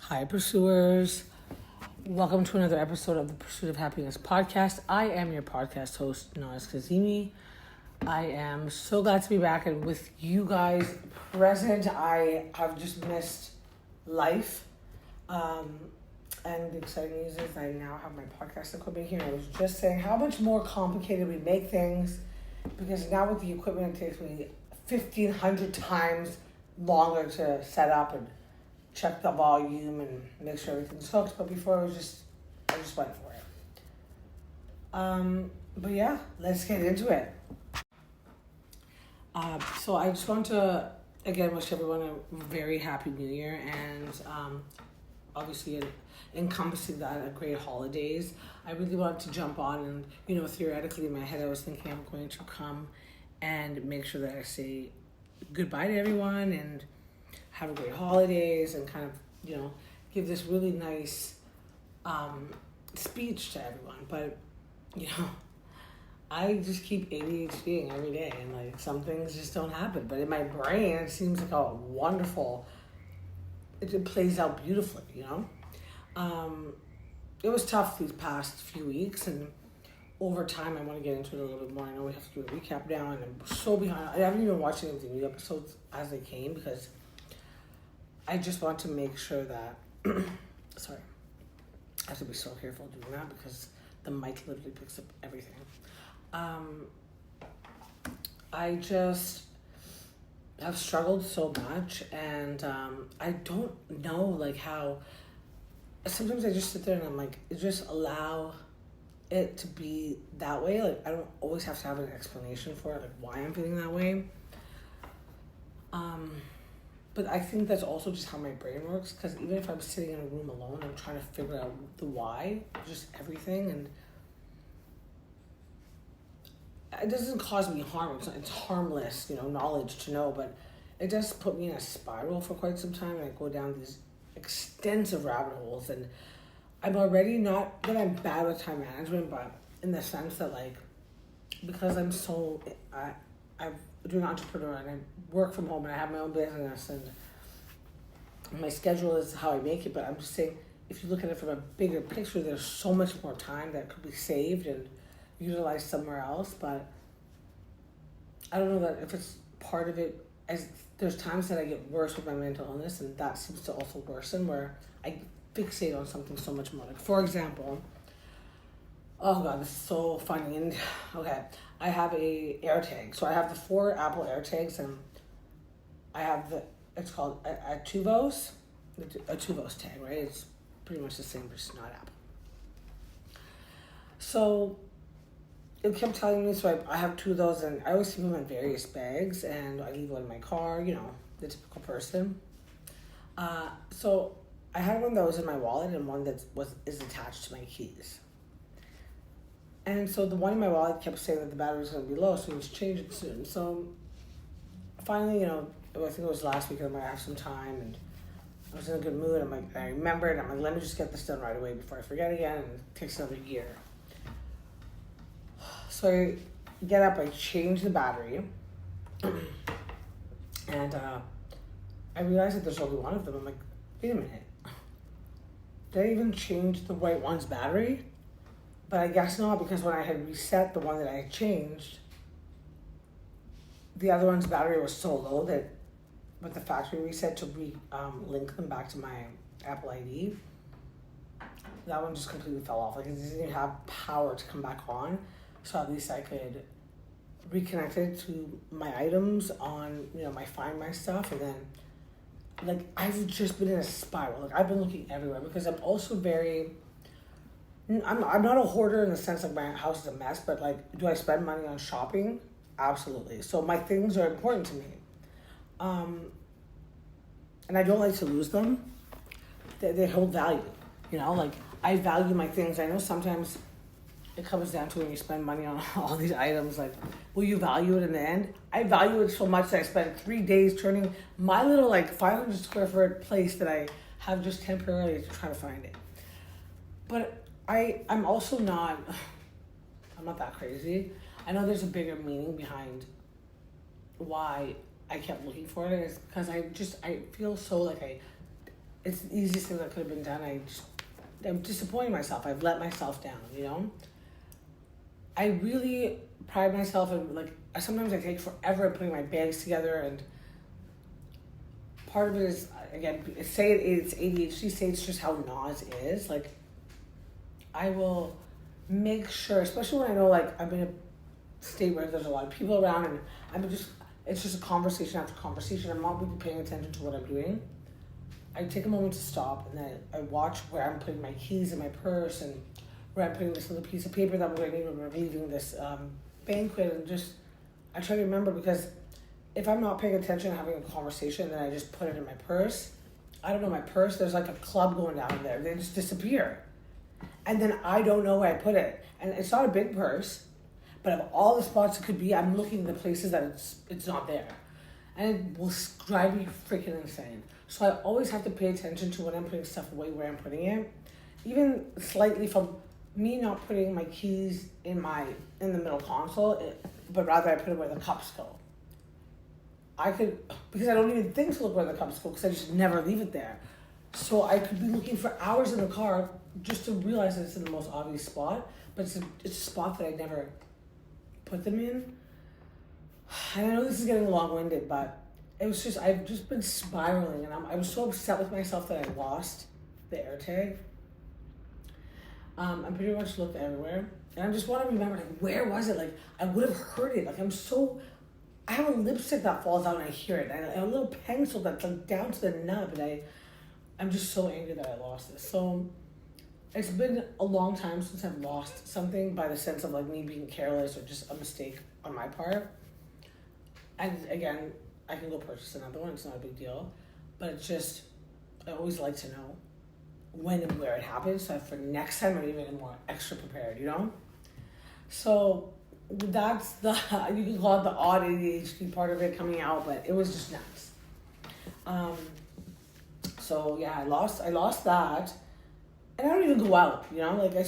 Hi, pursuers. Welcome to another episode of the Pursuit of Happiness podcast. I am your podcast host, Naz Kazimi. I am so glad to be back and with you guys present. I have just missed life. And the exciting news is I now have my podcast equipment here. I was just saying how much more complicated we make things because now with the equipment it takes me 1,500 times longer to set up and check the volume and make sure everything's hooked. But before I just went for it. But yeah, let's get into it. So I just want to again wish everyone a very happy New Year and obviously encompassing that a great holidays. I really wanted to jump on and theoretically in my head I was thinking I'm going to come and make sure that I say goodbye to everyone and have a great holidays and kind of, give this really nice speech to everyone. But, I just keep ADHDing every day and some things just don't happen. But in my brain, it seems like a wonderful, it plays out beautifully, It was tough these past few weeks and over time, I want to get into it a little bit more. I know we have to do a recap now and I'm so behind. I haven't even watched any of the new episodes as they came because I just want to make sure that, sorry, I have to be so careful doing that because the mic literally picks up everything. I just have struggled so much and I don't know how, sometimes I just sit there and I'm like, just allow it to be that way. I don't always have to have an explanation for it, why I'm feeling that way. But I think that's also just how my brain works because even if I'm sitting in a room alone, I'm trying to figure out the why, just everything, and it doesn't cause me harm. It's harmless, knowledge to know, but it does put me in a spiral for quite some time. I go down these extensive rabbit holes, and I'm already not that I'm bad with time management, but in the sense that because I'm so I'm doing entrepreneur and I work from home and I have my own business and my schedule is how I make it. But I'm just saying, if you look at it from a bigger picture, there's so much more time that could be saved and utilized somewhere else. But I don't know that if it's part of it, as there's times that I get worse with my mental illness and that seems to also worsen where I fixate on something so much more. For example, oh God, this is so funny. And okay, I have a AirTag. So I have the 4 Apple AirTags and I have it's called a Tuvos tag, right? It's pretty much the same, but it's not Apple. So it kept telling me, so I have 2 of those and I always keep them in various bags and I leave one in my car, the typical person. So I had one that was in my wallet and one that is attached to my keys. And so the one in my wallet kept saying that the battery was going to be low, so we should change it soon. So finally, I think it was last week, I might have some time, and I was in a good mood. I remembered, I'm like, let me just get this done right away before I forget again, and it takes another year. So I get up, I change the battery, and I realized that there's only one of them. I'm like, wait a minute. Did I even change the right one's battery? But I guess not, because when I had reset the one that I had changed, the other one's battery was so low that with the factory reset to link them back to my Apple ID, that one just completely fell off. It didn't even have power to come back on. So at least I could reconnect it to my items on, my Find My stuff. And then, I've just been in a spiral. I've been looking everywhere because I'm also I'm not a hoarder in the sense my house is a mess, but do I spend money on shopping? Absolutely. So my things are important to me. And I don't like to lose them. They hold value, I value my things. I know sometimes it comes down to when you spend money on all these items, will you value it in the end? I value it so much that I spent 3 days turning my little 500 square foot place that I have just temporarily to try to find it. But I'm also not that crazy. I know there's a bigger meaning behind why I kept looking for it. It's because I feel so it's the easiest thing that could have been done. I'm disappointing myself. I've let myself down, you know? I really pride myself in, like, sometimes I take forever putting my bags together, and part of it is, again, say it's ADHD, say it's just how Nas is. Like, I will make sure, especially when I know, like, I'm in a state where there's a lot of people around, and it's just a conversation after conversation. I'm not really paying attention to what I'm doing. I take a moment to stop, and then I watch where I'm putting my keys in my purse, and where I'm putting this little piece of paper that I'm going to need when we're leaving this banquet, and just, I try to remember, because if I'm not paying attention and having a conversation, then I just put it in my purse. I don't know, my purse, there's like a club going down there. They just disappear. And then I don't know where I put it. And it's not a big purse, but of all the spots it could be, I'm looking at the places that it's not there. And it will drive me freaking insane. So I always have to pay attention to when I'm putting stuff away, where I'm putting it. Even slightly from me not putting my keys in the middle console, but rather I put it where the cups go. Because I don't even think to look where the cups go, because I just never leave it there. So I could be looking for hours in the car just to realize that it's in the most obvious spot, but it's a spot that I never put them in. And I know this is getting long-winded, but I've just been spiraling, and I was so upset with myself that I lost the AirTag. I pretty much looked everywhere, and I just want to remember, like, where was it? Like, I would have heard it. Like, I have a lipstick that falls out and I hear it, and a little pencil that's like down to the nub, and I'm just so angry that I lost it. So it's been a long time since I've lost something, by the sense of, like, me being careless or just a mistake on my part. And again, I can go purchase another one, it's not a big deal, but it's just, I always like to know when and where it happens, so for next time I'm even more extra prepared, you know? So that's you can call it the odd ADHD part of it coming out, but it was just nuts. So yeah, I lost that, and I don't even go out, you know, like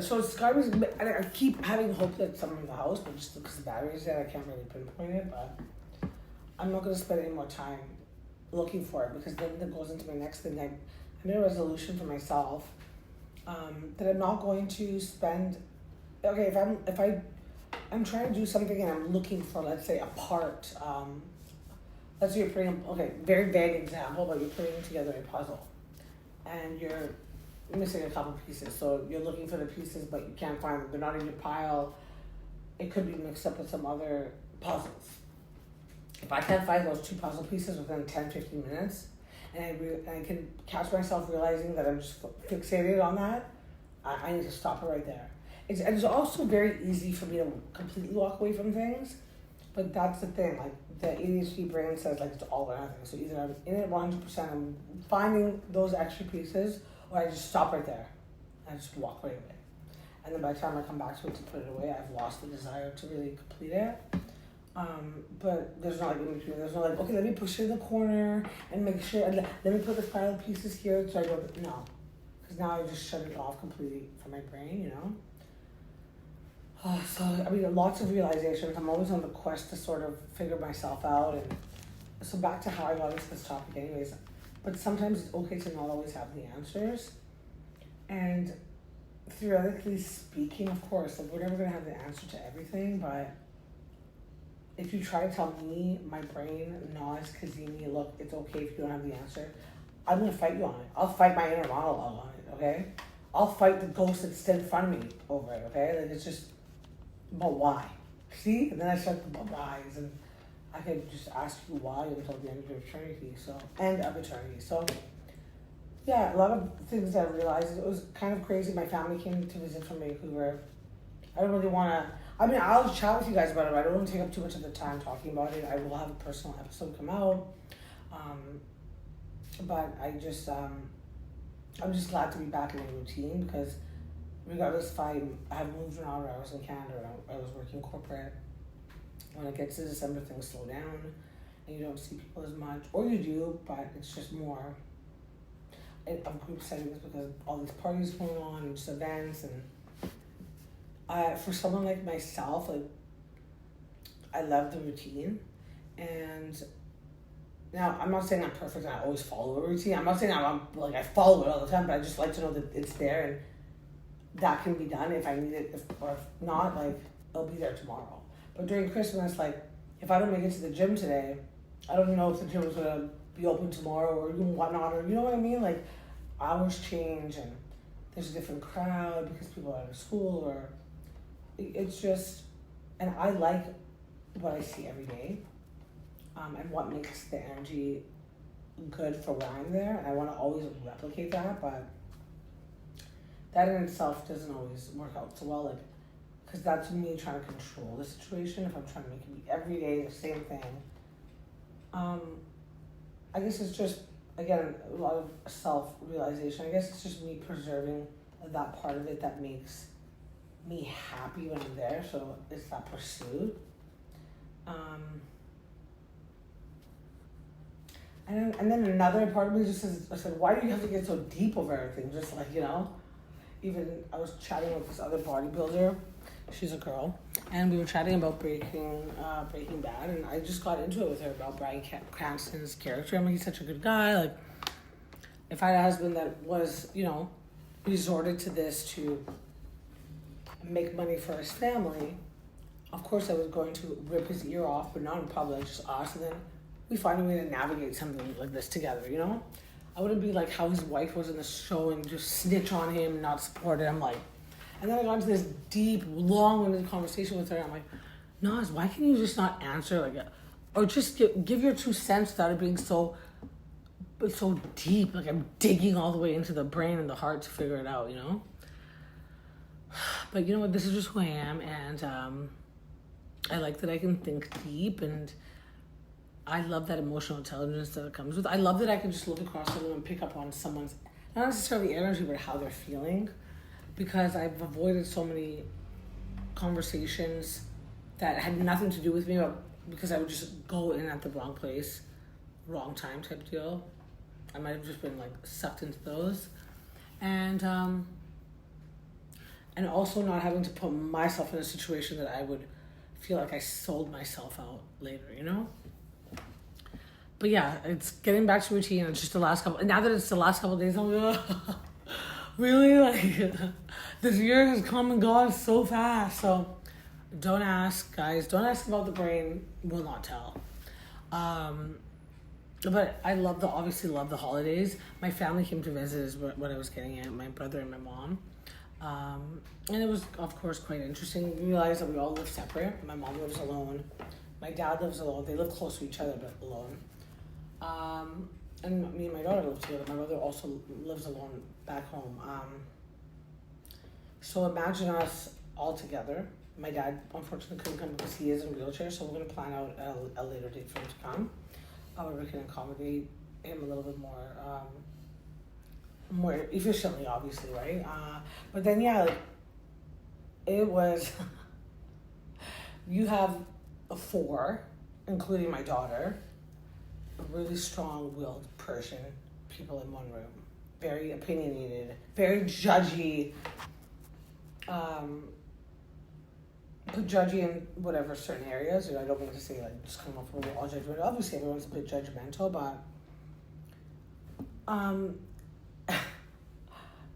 so it's garbage. I keep having hope that someone in the house, but just because the battery's there, I can't really pinpoint it, but I'm not going to spend any more time looking for it, because then that goes into my next thing. I made a resolution for myself that I'm not going to spend. Okay, if I'm trying to do something and I'm looking for, let's say, a part. Let's say you're putting, very vague example, but you're putting together a puzzle, and you're missing a couple pieces. So you're looking for the pieces, but you can't find them. They're not in your pile. It could be mixed up with some other puzzles. If I can't find those two puzzle pieces within 10-15 minutes, and I can catch myself realizing that I'm just fixated on that, I need to stop it right there. It's also very easy for me to completely walk away from things, but that's the thing. Like, the ADHD brain says, like, it's all or nothing. So either I'm in it 100%, I'm finding those extra pieces, or I just stop right there and just walk right away. And then by the time I come back to it to put it away, I've lost the desire to really complete it. But there's not, like, in between. There's no, like, okay, let me push it in the corner and make sure, and let me put the pile of pieces here so I go, no. Because now I just shut it off completely from my brain, you know? So, I mean, lots of realizations. I'm always on the quest to sort of figure myself out. And so back to how I got into this topic anyways. But sometimes it's okay to not always have the answers. And theoretically speaking, of course, like, we're never going to have the answer to everything, but if you try to tell me, my brain, Nas, Kazimi, look, it's okay if you don't have the answer, I'm going to fight you on it. I'll fight my inner monologue on it, okay? I'll fight the ghost that's still in front of me over it, okay? Like, it's just, but why? See? And then I start the whys, and I could just ask you why until the end of eternity, So, yeah, a lot of things I realized. It was kind of crazy. My family came to visit from Vancouver. I don't really want to, I'll chat with you guys about it, but I don't want to take up too much of the time talking about it. I will have a personal episode come out. But I'm just glad to be back in a routine, because regardless if I have moved around, or I was in Canada, or I was working corporate, when it gets to December, things slow down and you don't see people as much, or you do, but it's just more of group settings because all these parties going on and just events. And for someone like myself, like, I love the routine, and Now, I'm not saying I'm perfect and I always follow a routine. I'm not saying I'm like I follow it all the time, but I just like to know that it's there and that can be done if I need it. Or if not, like, it'll be there tomorrow. But during Christmas, like, if I don't make it to the gym today, I don't know if the gym is going to be open tomorrow or even whatnot, or you know what I mean? Like, hours change and there's a different crowd because people are out of school, or it's just, and I like what I see every day, and what makes the energy good for when I'm there, and I want to always replicate that, but that in itself doesn't always work out so well, like, because that's me trying to control the situation. If I'm trying to make it be every day the same thing, I guess it's just, again, a lot of self-realization. I guess it's just me preserving that part of it that makes me happy when I'm there. So it's that pursuit. And then another part of me just says, I said, why do you have to get so deep over everything? Just like, even I was chatting with this other bodybuilder. She's a girl, and we were chatting about Breaking Bad, and I just got into it with her about Bryan Cranston's character. I mean, he's such a good guy. Like, if I had a husband that was, resorted to this to make money for his family, of course I was going to rip his ear off, but not in public, just us, and then we find a way to navigate something like this together, I wouldn't be like how his wife was in the show and just snitch on him and not support him, like. And then I got into this deep, long-winded conversation with her. I'm like, Naz, why can you just not answer or just give your 2 cents without it being so deep? Like, I'm digging all the way into the brain and the heart to figure it out, But you know what? This is just who I am, and I like that I can think deep, and I love that emotional intelligence that it comes with. I love that I can just look across the room and pick up on someone's, not necessarily energy, but how they're feeling. Because I've avoided so many conversations that had nothing to do with me, but because I would just go in at the wrong place, wrong time type deal. I might have just been like sucked into those. And also not having to put myself in a situation that I would feel like I sold myself out later, But yeah, it's getting back to routine. It's just now that it's the last couple of days, I'm like, really, like, this year has come and gone so fast. So don't ask, guys. Don't ask about the brain. Will not tell. But I obviously love the holidays. My family came to visit is what I was getting at. My brother and my mom. And it was, of course, quite interesting. We realized that we all live separate. My mom lives alone. My dad lives alone. They live close to each other, but alone. And me and my daughter live together. My brother also lives alone back home. So imagine us all together. My dad, unfortunately, couldn't come because he is in a wheelchair, so we're going to plan out a later date for him to come. Where we can accommodate him a little bit more efficiently, obviously, right? But then, it was, you have 4, including my daughter, really strong-willed Persian people in one room, very opinionated, very judgy, but judgy in whatever certain areas. I don't mean to say like just come off with all judgmental. Obviously, everyone's a bit judgmental, but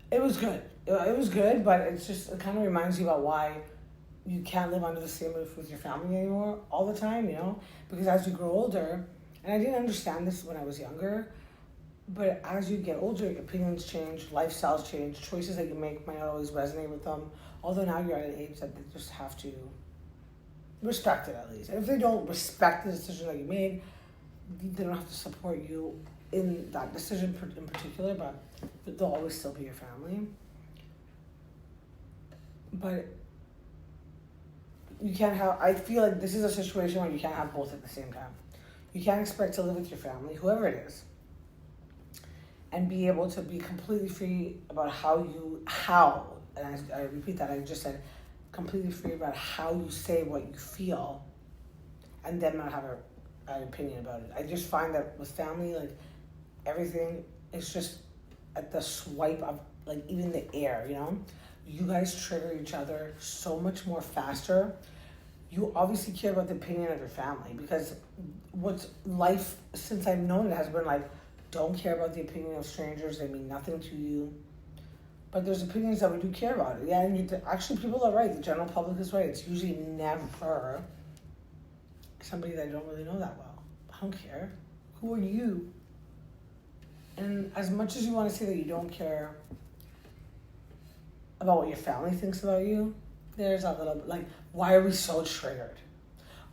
it was good. It was good, but it kind of reminds you about why you can't live under the same roof with your family anymore all the time, because as you grow older. And I didn't understand this when I was younger, but as you get older, opinions change, lifestyles change, choices that you make might not always resonate with them. Although now you're at an age that they just have to respect it at least. And if they don't respect the decision that you made, they don't have to support you in that decision in particular, but they'll always still be your family. But you can't have, I feel like this is a situation where you can't have both at the same time. You can't expect to live with your family, whoever it is, and be able to be completely free about and I repeat that, I just said completely free about how you say what you feel, and then not have an opinion about it. I just find that with family, like, everything is just at the swipe of, like, even the air, You guys trigger each other so much more faster. you obviously care about the opinion of your family, because what's life since I've known it has been like, don't care about the opinion of strangers, they mean nothing to you. But there's opinions that we do care about. Yeah, and actually people are right, the general public is right. It's usually never somebody that I don't really know that well. I don't care. Who are you? And as much as you want to say that you don't care about what your family thinks about you, there's a little, like, why are we so triggered?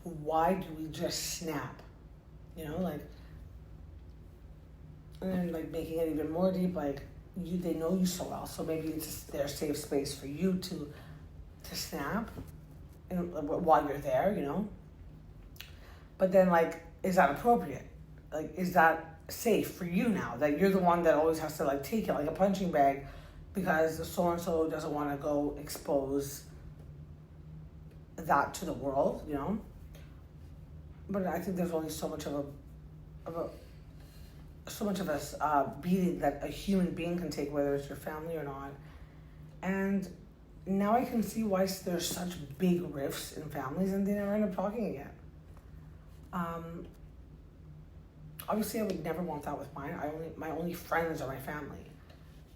Why do we just snap? You know, like, and then like making it even more deep, like, they know you so well, so maybe it's just their safe space for you to snap, and while you're there, you know. But then, like, is that appropriate? Like, is that safe for you now that you're the one that always has to like take it like a punching bag because so and so doesn't want to go expose that to the world, you know? But I think there's only so much of a beating that a human being can take, whether it's your family or not. And now I can see why there's such big rifts in families and they never end up talking again. Obviously, I would never want that with mine. My only friends are my family.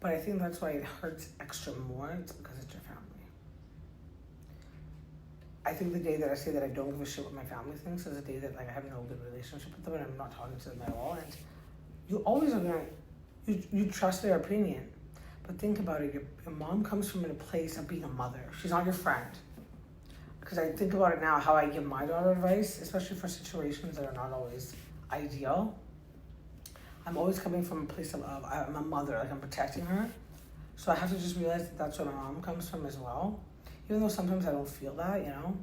But I think that's why it hurts extra more. It's because it's your family. I think the day that I say that I don't give a shit what my family thinks is the day that like I have no good relationship with them and I'm not talking to them at all. And you always are gonna, you trust their opinion. But think about it, your mom comes from a place of being a mother. She's not your friend. Because I think about it now, how I give my daughter advice, especially for situations that are not always ideal. I'm always coming from a place of I'm a mother, like I'm protecting her. So I have to just realize that that's where my mom comes from as well. Even though sometimes I don't feel that, you know.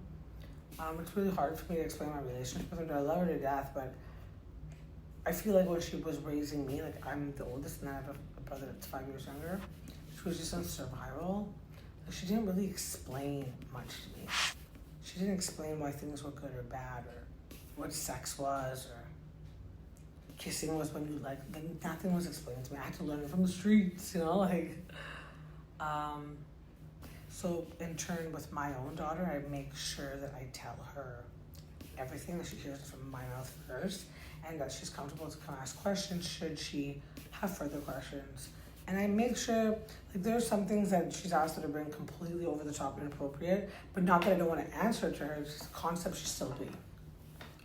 It's really hard for me to explain my relationship with her. I love her to death, but I feel like when she was raising me, like I'm the oldest and I have a brother that's 5 years younger, she was just on survival. Like, she didn't really explain much to me. She didn't explain why things were good or bad, or what sex was, or kissing was when you like nothing was explained to me. I had to learn it from the streets, you know, like. So in turn with my own daughter, I make sure that I tell her everything, that she hears it from my mouth first, and that she's comfortable to come ask questions should she have further questions. And I make sure, like, there's some things that she's asked that are being completely over the top and inappropriate, but not that I don't want to answer it to her. It's just a concept she's still doing.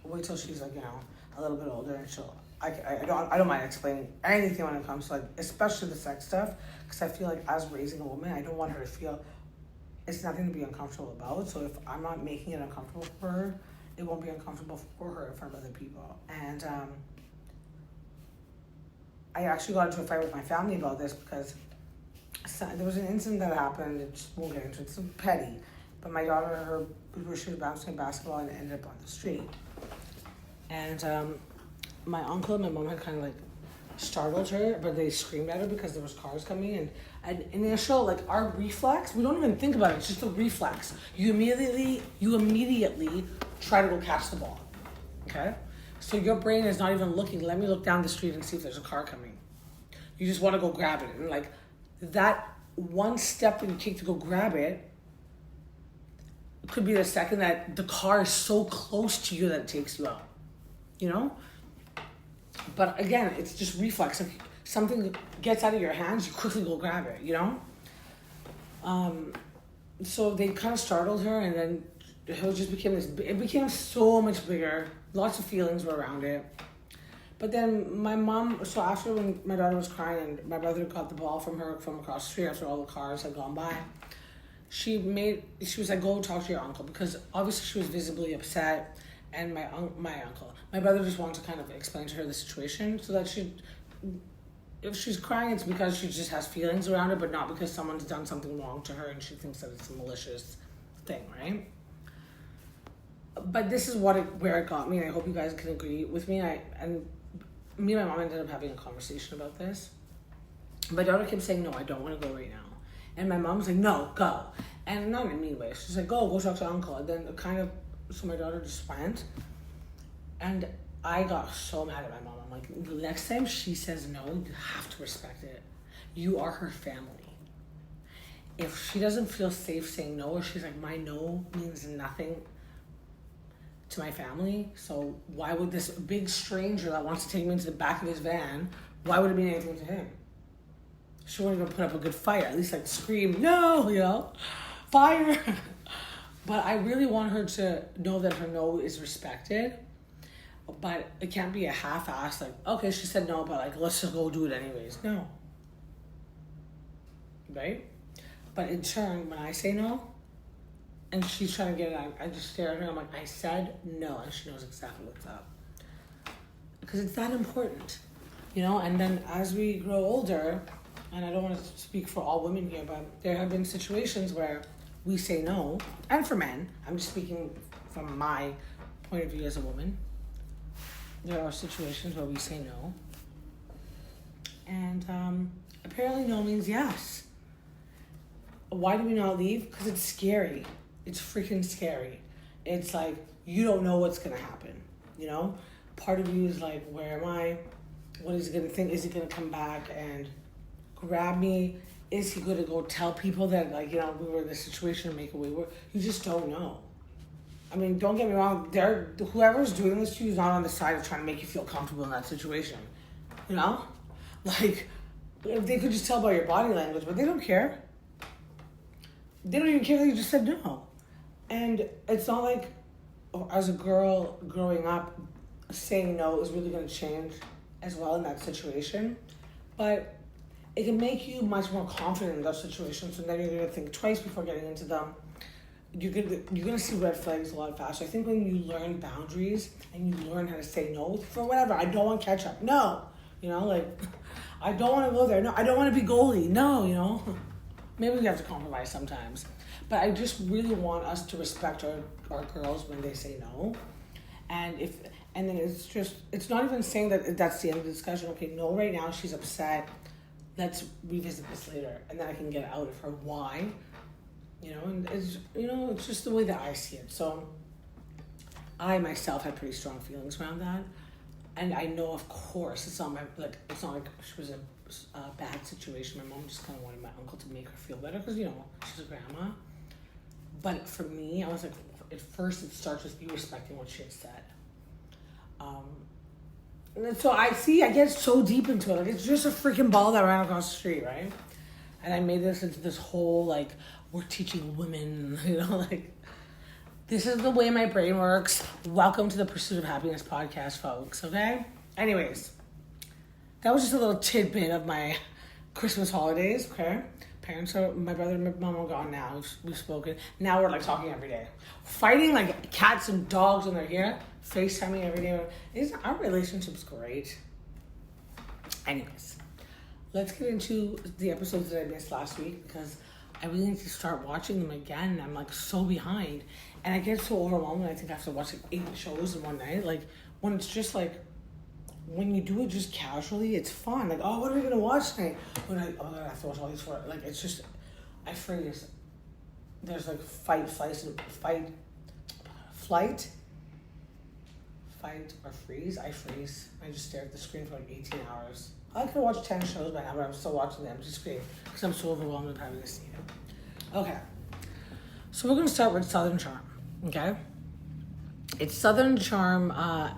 Wait till she's like, you know, a little bit older, and I don't mind explaining anything when it comes to, like, especially the sex stuff, because I feel like as raising a woman, I don't want her to feel it's nothing to be uncomfortable about. So if I'm not making it uncomfortable for her, it won't be uncomfortable for her in front of other people. And I actually got into a fight with my family about this because there was an incident that happened. It just won't get into it. It's petty. But my daughter, she was bouncing a basketball and ended up on the street. And my uncle and my mom had kind of like startled her, but they screamed at her because there was cars coming. And initial, like, our reflex, we don't even think about it. It's just a reflex. You immediately try to go catch the ball. Okay? So your brain is not even looking, let me look down the street and see if there's a car coming. You just want to go grab it. And like that one step that you take to go grab it could be the second that the car is so close to you that it takes you out. You know? But again, it's just reflex. If something gets out of your hands, you quickly go grab it, you know? So they kind of startled her, and then it just became it became so much bigger. Lots of feelings were around it. But then my mom, so after when my daughter was crying and my brother got the ball from her from across the street after all the cars had gone by, she was like, go talk to your uncle, because obviously she was visibly upset. And my brother just wanted to kind of explain to her the situation so that if she's crying, it's because she just has feelings around it, but not because someone's done something wrong to her and she thinks that it's a malicious thing, right? But this is where it got me, and I hope you guys can agree with me. And me and my mom ended up having a conversation about this. My daughter kept saying, no, I don't want to go right now. And my mom was like, no, go. And not in a mean way. She's like, go talk to uncle. And then so my daughter just went. And I got so mad at my mom. I'm like, the next time she says no, you have to respect it. You are her family. If she doesn't feel safe saying no, or she's like, my no means nothing, to my family. So why would this big stranger that wants to take me into the back of his van, why would it mean anything to him? She wouldn't even put up a good fight. At least like scream, no, fire. But I really want her to know that her no is respected. But it can't be a half-ass, like, okay, she said no, but like, let's just go do it anyways. No. Right? But in turn, when I say no, and she's trying to get it, I just stare at her. I'm like, I said no, and she knows exactly what's up. Because it's that important, And then as we grow older, and I don't want to speak for all women here, but there have been situations where we say no, and for men, I'm just speaking from my point of view as a woman. There are situations where we say no, and apparently no means yes. Why do we not leave? Because it's scary. It's freaking scary. It's like, you don't know what's going to happen, Part of you is like, where am I? What is he going to think? Is he going to come back and grab me? Is he going to go tell people that, like, we were in this situation and make a way? You just don't know. I mean, don't get me wrong. Whoever's doing this to you is not on the side of trying to make you feel comfortable in that situation. Like, they could just tell by your body language, but they don't care. They don't even care that you just said no. And it's not like, as a girl growing up, saying no is really going to change as well in that situation. But it can make you much more confident in those situations, and then you're going to think twice before getting into them. You're gonna see red flags a lot faster. I think when you learn boundaries and you learn how to say no for whatever, I don't want ketchup. No, I don't want to go there. No, I don't want to be goalie. No, maybe we have to compromise sometimes. But I just really want us to respect our girls when they say no, and then it's not even saying that that's the end of the discussion. Okay, no, right now she's upset. Let's revisit this later, and then I can get out of her why. And it's just the way that I see it. So I myself had pretty strong feelings around that. And I know, of course, it's not like she was a bad situation. My mom just kind of wanted my uncle to make her feel better because, she's a grandma. But for me, I was like, at first it starts with you respecting what she had said. And so I get so deep into it. Like, it's just a freaking ball that ran across the street, right? And I made this into this whole, like, we're teaching women, this is the way my brain works. Welcome to the Pursuit of Happiness podcast, folks, okay? Anyways, that was just a little tidbit of my Christmas holidays, okay? My brother and my mom are gone now. We've spoken. Now we're, like, talking every day. Fighting like cats and dogs when they're here. FaceTiming every day. Our relationship's great. Anyways, let's get into the episodes that I missed last week because I really need to start watching them again. I'm like so behind. And I get so overwhelmed when I think I have to watch like 8 shows in one night. Like when it's just like, when you do it just casually, it's fun. Like, oh, what are we going to watch tonight? I have to watch all these for like, it's just, I freeze. There's like fight or freeze. I freeze. I just stare at the screen for like 18 hours. I could watch 10 shows by now, but I'm still watching the empty screen because I'm so overwhelmed with having to see it. Okay. So we're going to start with Southern Charm, okay? It's Southern Charm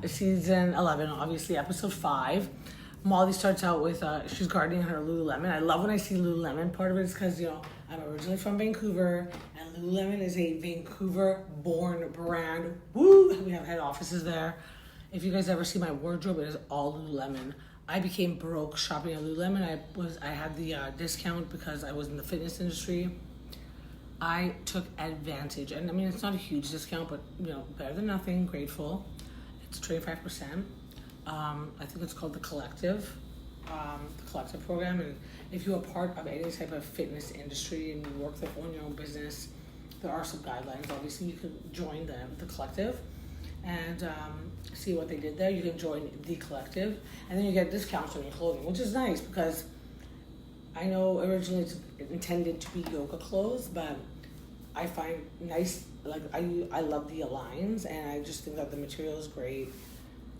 season 11, obviously episode 5. Molly starts out with, she's gardening her Lululemon. I love when I see Lululemon. Part of it is because, I'm originally from Vancouver, and Lululemon is a Vancouver-born brand. Woo! We have head offices there. If you guys ever see my wardrobe, it is all Lululemon. I became broke shopping at Lululemon. I had the discount because I was in the fitness industry. I took advantage, and I mean it's not a huge discount, but better than nothing. Grateful. It's 25%. I think it's called the Collective program. And if you're a part of any type of fitness industry and you work there, own your own business, there are some guidelines. Obviously, you can join the Collective and see what they did there. You can join the Collective, and then you get discounts on your clothing, which is nice because I know originally it's intended to be yoga clothes, but I find nice, like I love the Aligns, and I just think that the material is great.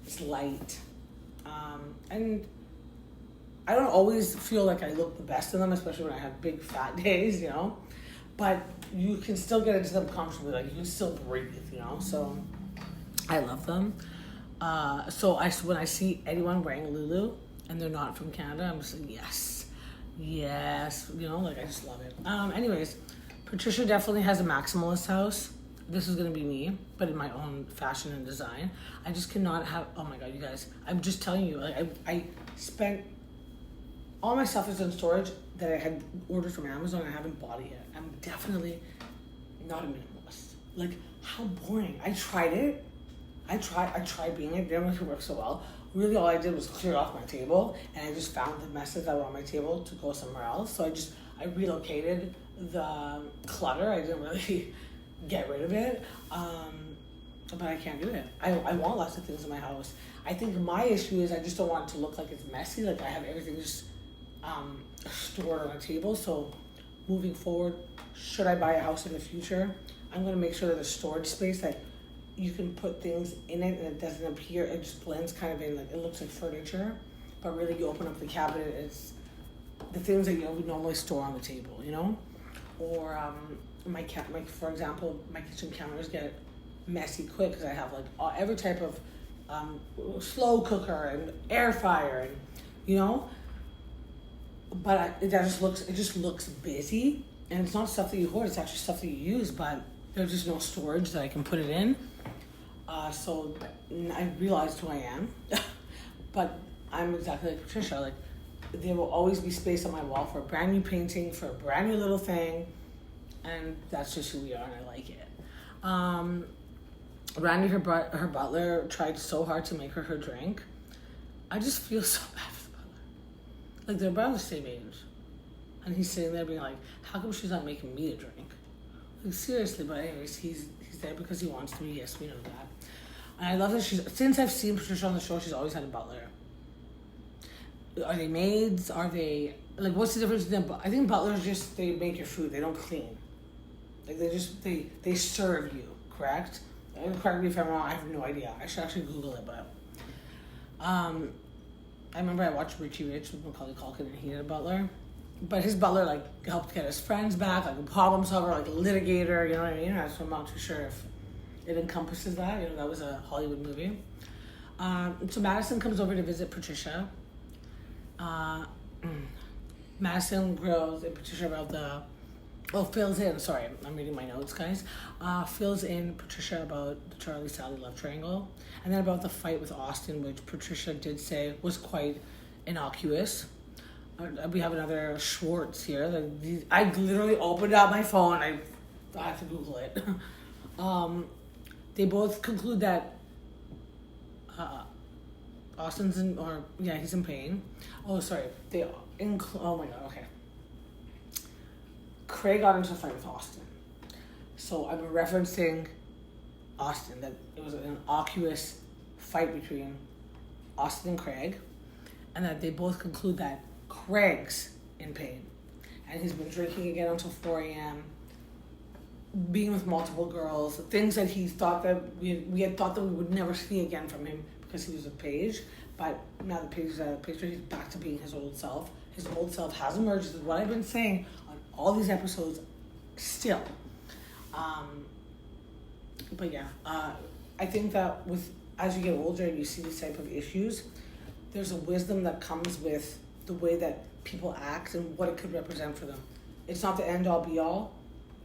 It's light, and I don't always feel like I look the best in them, especially when I have big fat days, but you can still get into them comfortably, like you can still breathe, so I love them. So when I see anyone wearing Lulu and they're not from Canada, I'm just like, yes, like I just love it. Anyways, Patricia definitely has a maximalist house. This is gonna be me, but in my own fashion and design. I just cannot have. Oh my god, you guys! I'm just telling you, like I spent all my stuff is in storage that I had ordered from Amazon. I haven't bought it yet. I'm definitely not a minimalist. Like, how boring! I tried it. I tried being it. It didn't really work so well. Really, all I did was clear off my table, and I just found the messes that were on my table to go somewhere else. So I relocated the clutter. I didn't really get rid of it, but I can't do it. I want lots of things in my house. I think my issue is I just don't want it to look like it's messy. Like I have everything just stored on a table. So moving forward, should I buy a house in the future, I'm going to make sure that there's storage space that you can put things in it and it doesn't appear, it just blends kind of in, like it looks like furniture, but really you open up the cabinet, it's the things that you would normally store on the table, or for example, my kitchen counters get messy quick because I have like every type of slow cooker and air fryer, and but it just looks busy, and it's not stuff that you hoard, it's actually stuff that you use, but there's just no storage that I can put it in. So I realized who I am, but I'm exactly like Patricia. Like, there will always be space on my wall for a brand new painting, for a brand new little thing, and that's just who we are, and I like it. Randy, her butler, tried so hard to make her drink. I just feel so bad for the butler. Like, they're about the same age, and he's sitting there being like, how come she's not making me a drink? Like, seriously, but anyways, he's there because he wants to be. Yes, we know that. And I love that since I've seen Patricia on the show, she's always had a butler. Are they maids? Are they, like, what's the difference between them? I think butlers just, they make your food. They don't clean. Like, they serve you, correct? And correct me if I'm wrong, I have no idea. I should actually Google it, but I remember I watched Richie Rich with Macaulay Culkin, and he had a butler. But his butler, like, helped get his friends back, like a problem solver, like a litigator, you know what I mean? So I'm not too sure if it encompasses that. That was a Hollywood movie. So Madison comes over to visit Patricia. Madison grills Patricia about fills in, sorry, I'm reading my notes, guys. Fills in Patricia about the Charlie Salley love triangle. And then about the fight with Austen, which Patricia did say was quite innocuous. We have another Schwartz here. I literally opened up my phone. I have to Google it. They both conclude that Austen's he's in pain. Oh, sorry. Oh my god. Okay. Craig got into a fight with Austen, so I'm referencing Austen. That it was an innocuous fight between Austen and Craig, and that they both conclude that Craig's in pain, and he's been drinking again until 4 a.m., being with multiple girls, things that he thought that we had thought that we would never see again from him because he was a page, but now the page is out of the picture, he's back to being his old self. His old self has emerged, this is what I've been saying on all these episodes still. But yeah, I think that as you get older and you see these type of issues, there's a wisdom that comes with the way that people act and what it could represent for them. It's not the end all be all,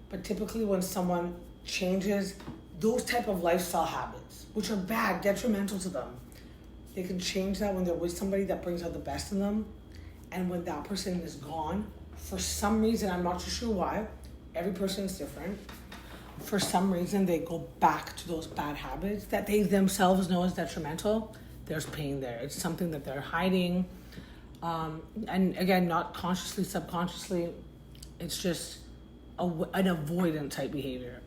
but typically when someone changes those type of lifestyle habits, which are bad, detrimental to them, they can change that when they're with somebody that brings out the best in them. And when that person is gone, for some reason, I'm not too sure why, every person is different. For some reason, they go back to those bad habits that they themselves know is detrimental. There's pain there. It's something that they're hiding. And again, not consciously, subconsciously, it's just an avoidant type behavior.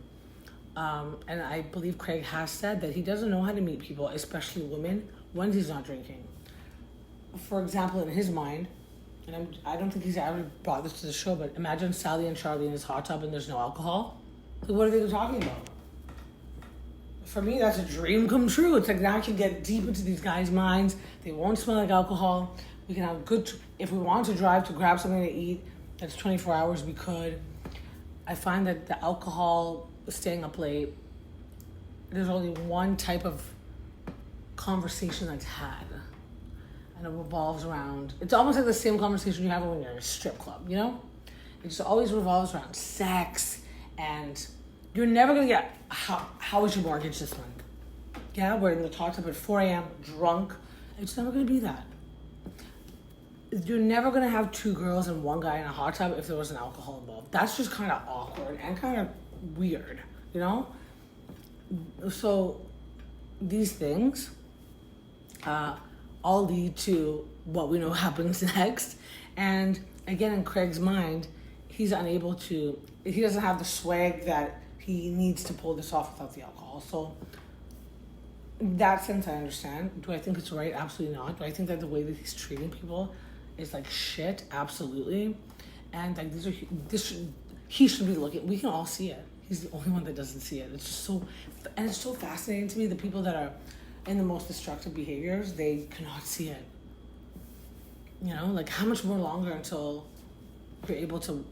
And I believe Craig has said that he doesn't know how to meet people, especially women, when he's not drinking. For example, in his mind, and I don't think he's ever brought this to the show, but imagine Sally and Charlie in his hot tub and there's no alcohol. So what are they talking about? For me, that's a dream come true. It's like now I can get deep into these guys' minds. They won't smell like alcohol. We can have if we want to drive to grab something to eat, that's 24 hours, we could. I find that the alcohol, staying up late, there's only one type of conversation that's had. And it revolves around, it's almost like the same conversation you have when you're in a strip club, you know? It just always revolves around sex, and you're never gonna get, how is your mortgage this month? Yeah, we're in the talks up at 4 a.m., drunk. It's never gonna be that. You're never gonna have two girls and one guy in a hot tub if there wasn't alcohol involved. That's just kind of awkward and kind of weird, you know? So these things all lead to what we know happens next. And again, in Craig's mind, he doesn't have the swag that he needs to pull this off without the alcohol. So in that sense, I understand. Do I think it's right? Absolutely not. Do I think that the way that he's treating people is like shit? Absolutely. And like he should be looking. We can all see it. He's the only one that doesn't see it. It's just and it's so fascinating to me. The people that are in the most destructive behaviors, they cannot see it. You know, like how much more longer until you're able to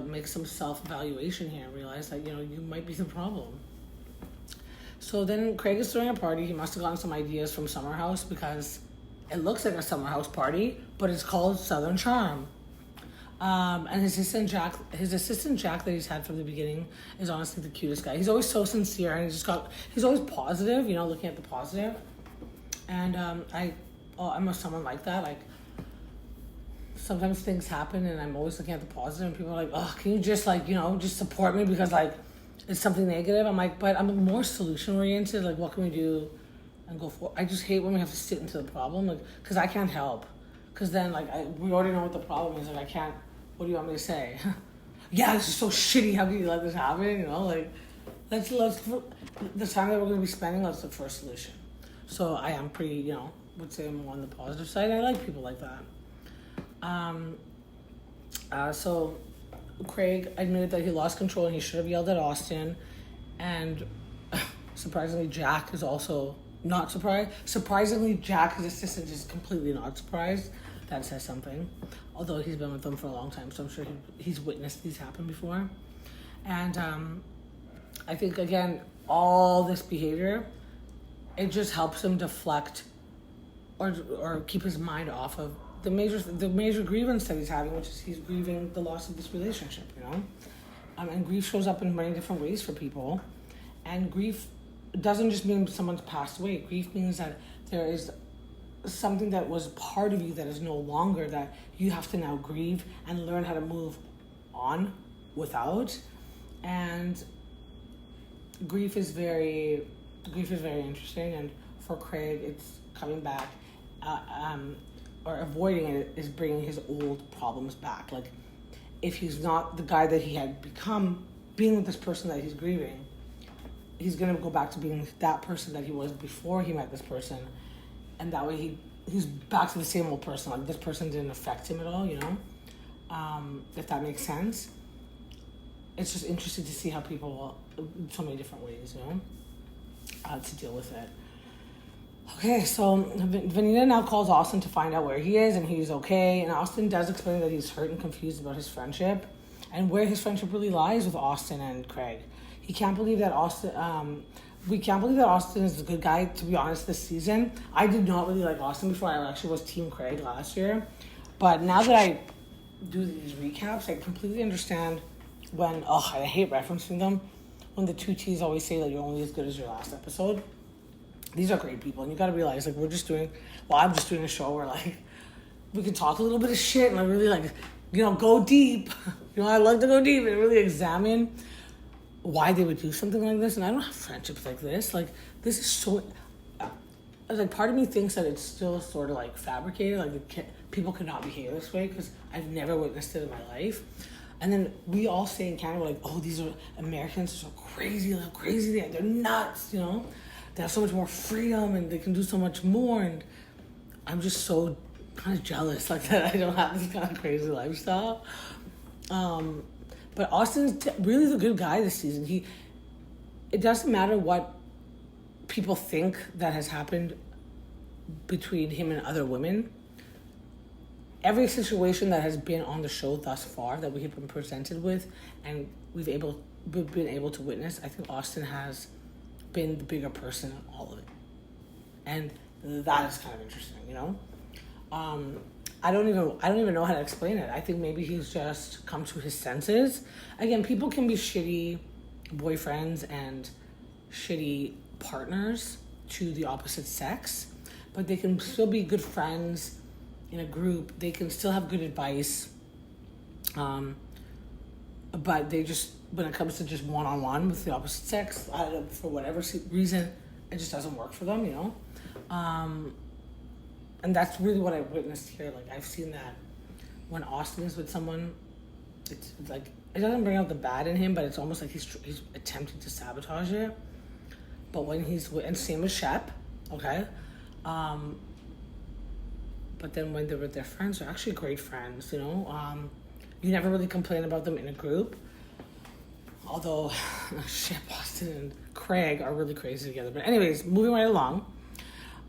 make some self-evaluation here and realize that, you know, you might be the problem. So then Craig is throwing a party. He must have gotten some ideas from Summer House because it looks like a Summer House party, but it's called Southern Charm. And his assistant Jack that he's had from the beginning is honestly the cutest guy. He's always so sincere, and he's always positive, you know, looking at the positive. And I'm someone like that. Like sometimes things happen and I'm always looking at the positive, and people are like, oh, can you just like, you know, just support me because like it's something negative? I'm like, but I'm more solution oriented. Like, what can we do and go for? I just hate when we have to sit into the problem, like, because I can't help. Because then like we already know what the problem is, and I can't. What do you want me to say? Yeah, this is so shitty. How can you let this happen? You know, like, let's the time that we're going to be spending, let's look for a solution. So I am pretty, you know, would say I'm on the positive side. I like people like that. So Craig admitted that he lost control and he should have yelled at Austen. And surprisingly, Jack is also not surprised. Surprisingly, Jack, his assistant, is completely not surprised. That says something. Although he's been with them for a long time, so I'm sure he's witnessed these happen before. And I think, again, all this behavior, it just helps him deflect or keep his mind off of the major grievance that he's having, which is he's grieving the loss of this relationship, you know? And grief shows up in many different ways for people. And grief doesn't just mean someone's passed away. Grief means that there is something that was part of you that is no longer, that you have to now grieve and learn how to move on without. And grief is very interesting, and for Craig, it's coming back, or avoiding it is bringing his old problems back. Like, if he's not the guy that he had become, being with this person that he's grieving, he's gonna go back to being that person that he was before he met this person. And that way he's back to the same old person. Like, this person didn't affect him at all, you know? If that makes sense. It's just interesting to see how people, in so many different ways, you know, to deal with it. Okay, so Venita now calls Austen to find out where he is, and he's okay. And Austen does explain that he's hurt and confused about his friendship and where his friendship really lies with Austen and Craig. He can't believe that we can't believe that Austen is a good guy, to be honest, this season. I did not really like Austen before. I actually was Team Craig last year. But now that I do these recaps, I completely understand when, I hate referencing them, when the two T's always say that you're only as good as your last episode. These are great people, and you gotta realize, like, I'm just doing a show where, like, we can talk a little bit of shit and, like, really, like, you know, go deep. You know, I love to go deep and really examine why they would do something like this. And I don't have friendships like this. Like, this is so, like, part of me thinks that it's still sort of like fabricated, like people could not behave this way, because I've never witnessed it in my life. And then we all say in Canada, like, oh, these are Americans are so crazy, how crazy they are. They're nuts, you know? They have so much more freedom and they can do so much more. And I'm just so kind of jealous, like, that I don't have this kind of crazy lifestyle. But Austen's really the good guy this season. It doesn't matter what people think that has happened between him and other women. Every situation that has been on the show thus far that we have been presented with and we've been able to witness, I think Austen has been the bigger person in all of it. And that is kind of interesting, you know? I don't even know how to explain it. I think maybe he's just come to his senses. Again, people can be shitty boyfriends and shitty partners to the opposite sex, but they can still be good friends in a group. They can still have good advice. But they just, when it comes to just one-on-one with the opposite sex, I don't know, for whatever reason, it just doesn't work for them, you know? And that's really what I witnessed here. Like, I've seen that when Austen is with someone, it's like, it doesn't bring out the bad in him, but it's almost like he's attempting to sabotage it. But when he's with, and same with Shep, okay? But then when they're with their friends, they're actually great friends, you know? You never really complain about them in a group. Although Shep, Austen, and Craig are really crazy together. But anyways, moving right along.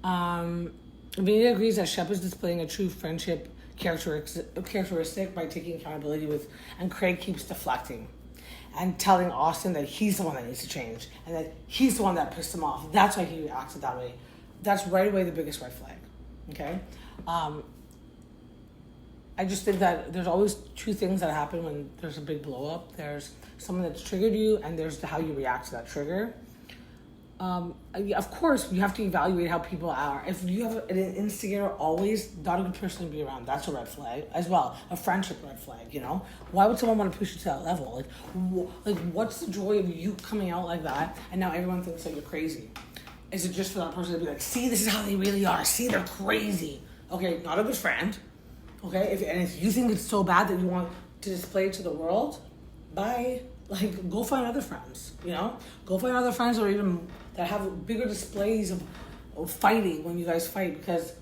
Venita agrees that Shep is displaying a true friendship characteristic by taking accountability and Craig keeps deflecting and telling Austen that he's the one that needs to change and that he's the one that pissed him off. That's why he acted that way. That's right away the biggest red flag. Okay? I just think that there's always two things that happen when there's a big blow up. There's someone that's triggered you, and there's how you react to that trigger. Of course, you have to evaluate how people are. If you have an instigator, always not a good person to be around. That's a red flag as well. A friendship red flag, you know? Why would someone want to push you to that level? Like, what's the joy of you coming out like that, and now everyone thinks that you're crazy? Is it just for that person to be like, see, this is how they really are. See, they're crazy. Okay, not a good friend. Okay, if you think it's so bad that you want to display it to the world, bye. Like, go find other friends, you know? Go find other friends or even that have bigger displays of fighting when you guys fight, because,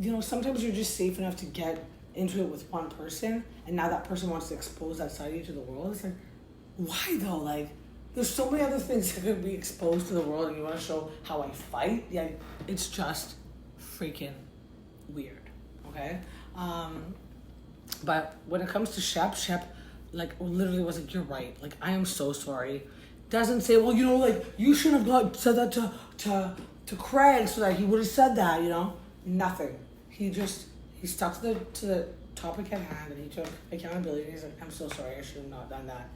you know, sometimes you're just safe enough to get into it with one person, and now that person wants to expose that side of you to the world. It's like, why though? Like, there's so many other things that could be exposed to the world, and you want to show how I fight? Yeah, it's just freaking weird, okay? But when it comes to Shep, like, literally was like, you're right. Like, I am so sorry. Doesn't say, well, you know, like, you shouldn't have said that to Craig so that he would have said that, you know? Nothing. He stuck to the topic at hand, and he took accountability. He's like, I'm so sorry, I should have not done that.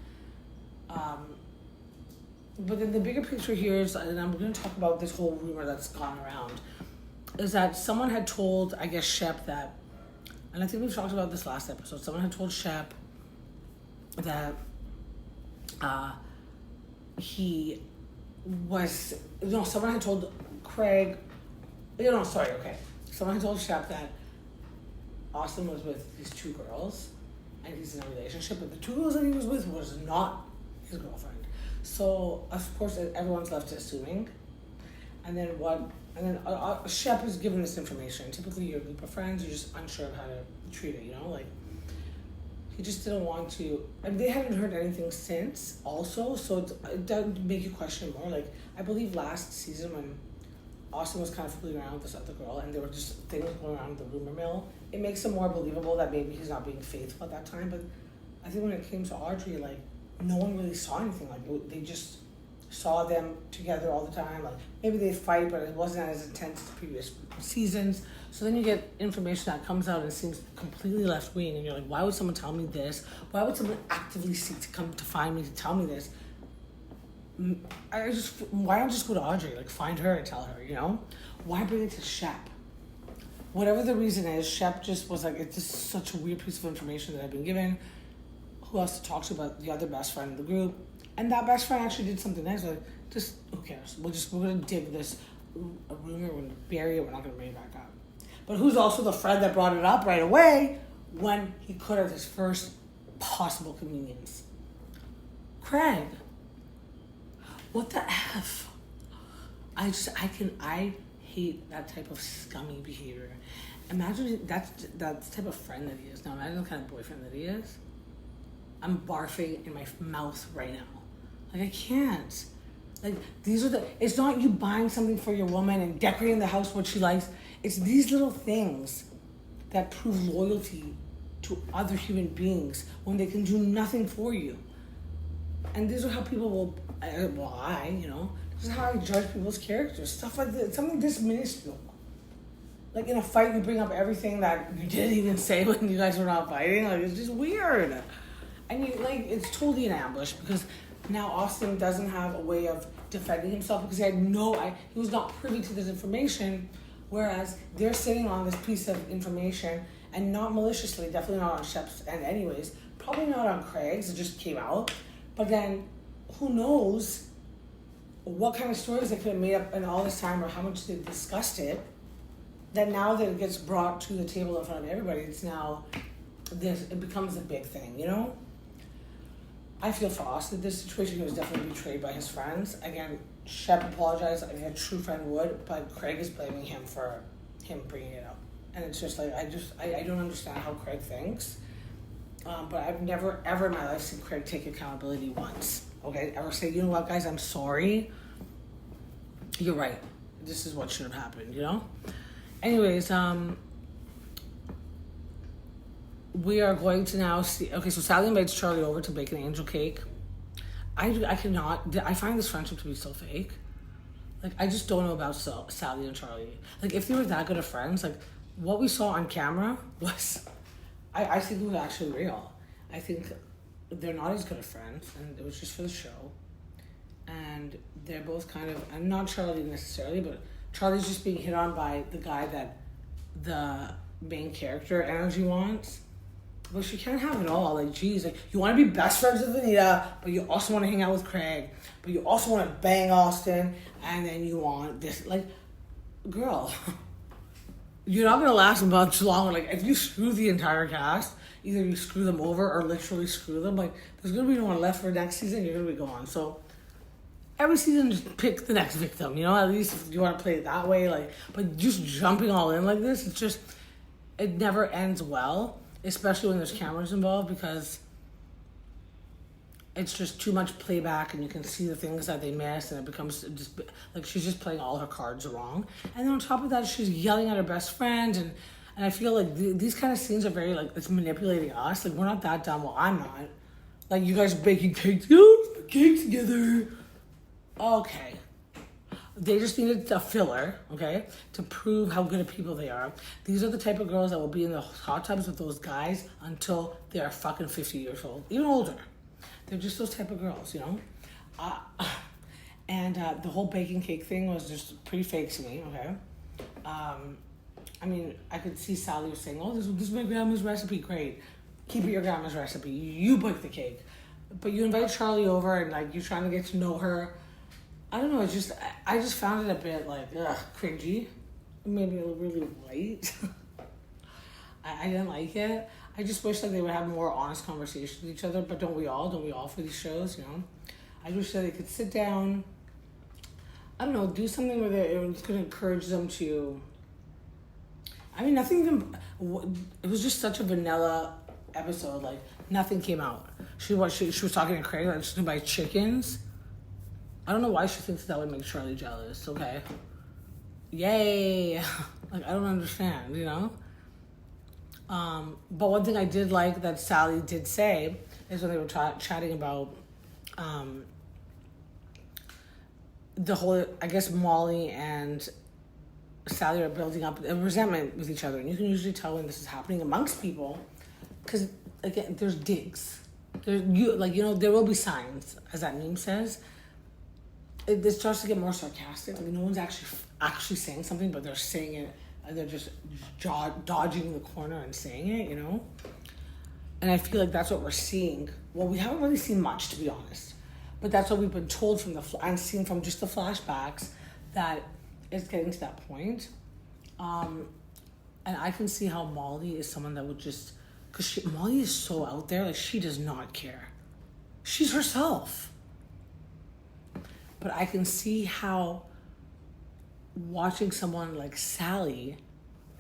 But then the bigger picture here is, and I'm going to talk about this whole rumor that's gone around, is that someone had told, I guess, Shep that, and I think we've talked about this last episode, someone had told Shep that someone had told Craig, someone had told Shep that Austen was with these two girls and he's in a relationship, but the two girls that he was with was not his girlfriend. So, of course, everyone's left assuming. And then Shep is given this information. Typically, you're a group of friends, you're just unsure of how to treat it, you know? Like, he just didn't want to, and they haven't heard anything since also, so it does make you question more. Like, I believe last season when Austen was kind of fooling around with this other girl and there were just things going around the rumor mill, it makes it more believable that maybe he's not being faithful at that time. But I think when it came to Audrey, like, no one really saw anything. Like, they just saw them together all the time. Like, maybe they fight, but it wasn't as intense as previous seasons. So then you get information that comes out and seems completely left-wing, and you're like, why would someone tell me this? Why would someone actively seek to come to find me to tell me this? Why don't just go to Audrey? Like, find her and tell her, you know? Why bring it to Shep? Whatever the reason is, Shep just was like, it's just such a weird piece of information that I've been given. Who else to talk to but the other best friend in the group? And that best friend actually did something nice. Like, just, who cares? We're going to dig this rumor, we're going to bury it, we're not going to bring it back up. But who's also the friend that brought it up right away when he could have his first possible convenience? Craig. What the F? I hate that type of scummy behavior. Imagine that's the type of friend that he is. Now imagine the kind of boyfriend that he is. I'm barfing in my mouth right now. Like, I can't. Like, it's not you buying something for your woman and decorating the house what she likes. It's these little things that prove loyalty to other human beings when they can do nothing for you. And these are how people will, This is how I judge people's characters. Stuff like this. Something this minuscule. Like in a fight, you bring up everything that you didn't even say when you guys were not fighting. Like, it's just weird. I mean, like, it's totally an ambush because now Austen doesn't have a way of defending himself because he was not privy to this information, whereas they're sitting on this piece of information and not maliciously, definitely not on Shep's end anyways, probably not on Craig's, it just came out. But then, who knows what kind of stories they could have made up in all this time or how much they discussed it, that now that it gets brought to the table in front of everybody, it becomes a big thing, you know? I feel for Austen. This situation, he was definitely betrayed by his friends. Again, Shep apologized like a true friend would, but Craig is blaming him for him bringing it up. And it's just like, I don't understand how Craig thinks. But I've never, ever in my life seen Craig take accountability once. Okay? Ever say, you know what, guys, I'm sorry. You're right. This is what should have happened, you know? Anyways, we are going to now see... Okay, so Salley invites Charlie over to bake an angel cake. I cannot... I find this friendship to be so fake. Like, I just don't know about Salley and Charlie. Like, if they were that good of friends, like, what we saw on camera was... I think it was actually real. I think they're not as good of friends, and it was just for the show. And they're both kind of... And not Charlie necessarily, but Charlie's just being hit on by the guy that the main character energy wants. But she can't have it all. Like, geez, like, you want to be best friends with Venita, but you also want to hang out with Craig, but you also want to bang Austen, and then you want this. Like, girl, you're not going to last much longer. Like, if you screw the entire cast, either you screw them over or literally screw them. Like, there's going to be no one left for next season. You're going to be gone. So, every season, just pick the next victim, you know? At least if you want to play it that way. Like, but just jumping all in like this, it's just, it never ends well. Especially when there's cameras involved, because it's just too much playback and you can see the things that they miss, and it becomes just like she's just playing all her cards wrong. And then on top of that, she's yelling at her best friend, and I feel like these kind of scenes are very like, it's manipulating us. Like, we're not that dumb. Well, I'm not. Like, you guys are baking cake together. Okay. They just needed a filler, okay, to prove how good of people they are. These are the type of girls that will be in the hot tubs with those guys until they are fucking 50 years old, even older. They're just those type of girls, you know? And the whole baking cake thing was just pretty fake to me, okay? I mean, I could see Salley was saying, oh, this is my grandma's recipe. Great. Keep it your grandma's recipe. You bake the cake. But you invite Charlie over and, like, you're trying to get to know her. I don't know, I just found it a bit, like, cringy. Maybe really white. I didn't like it. I just wish that they would have more honest conversations with each other, but don't we all? Don't we all for these shows, you know? I wish that they could sit down, I don't know, do something where it's going to encourage them to... I mean, nothing even... It was just such a vanilla episode, like, nothing came out. She was talking to Craig, like, she's going to buy chickens. I don't know why she thinks that would make Charlie jealous, okay? Yay! Like, I don't understand, you know? But one thing I did like that Salley did say is when they were chatting about the whole, I guess Molly and Salley are building up a resentment with each other. And you can usually tell when this is happening amongst people because, again, there's digs. There will be signs, as that meme says. It starts to get more sarcastic. Like, no one's actually saying something, but they're saying it, and they're just dodging the corner and saying it, you know? And I feel like that's what we're seeing. Well, we haven't really seen much, to be honest. But that's what we've been told from and seen from just the flashbacks, that it's getting to that point. And I can see how Molly is someone that would just... Because Molly is so out there, like, she does not care. She's herself. But I can see how watching someone like Salley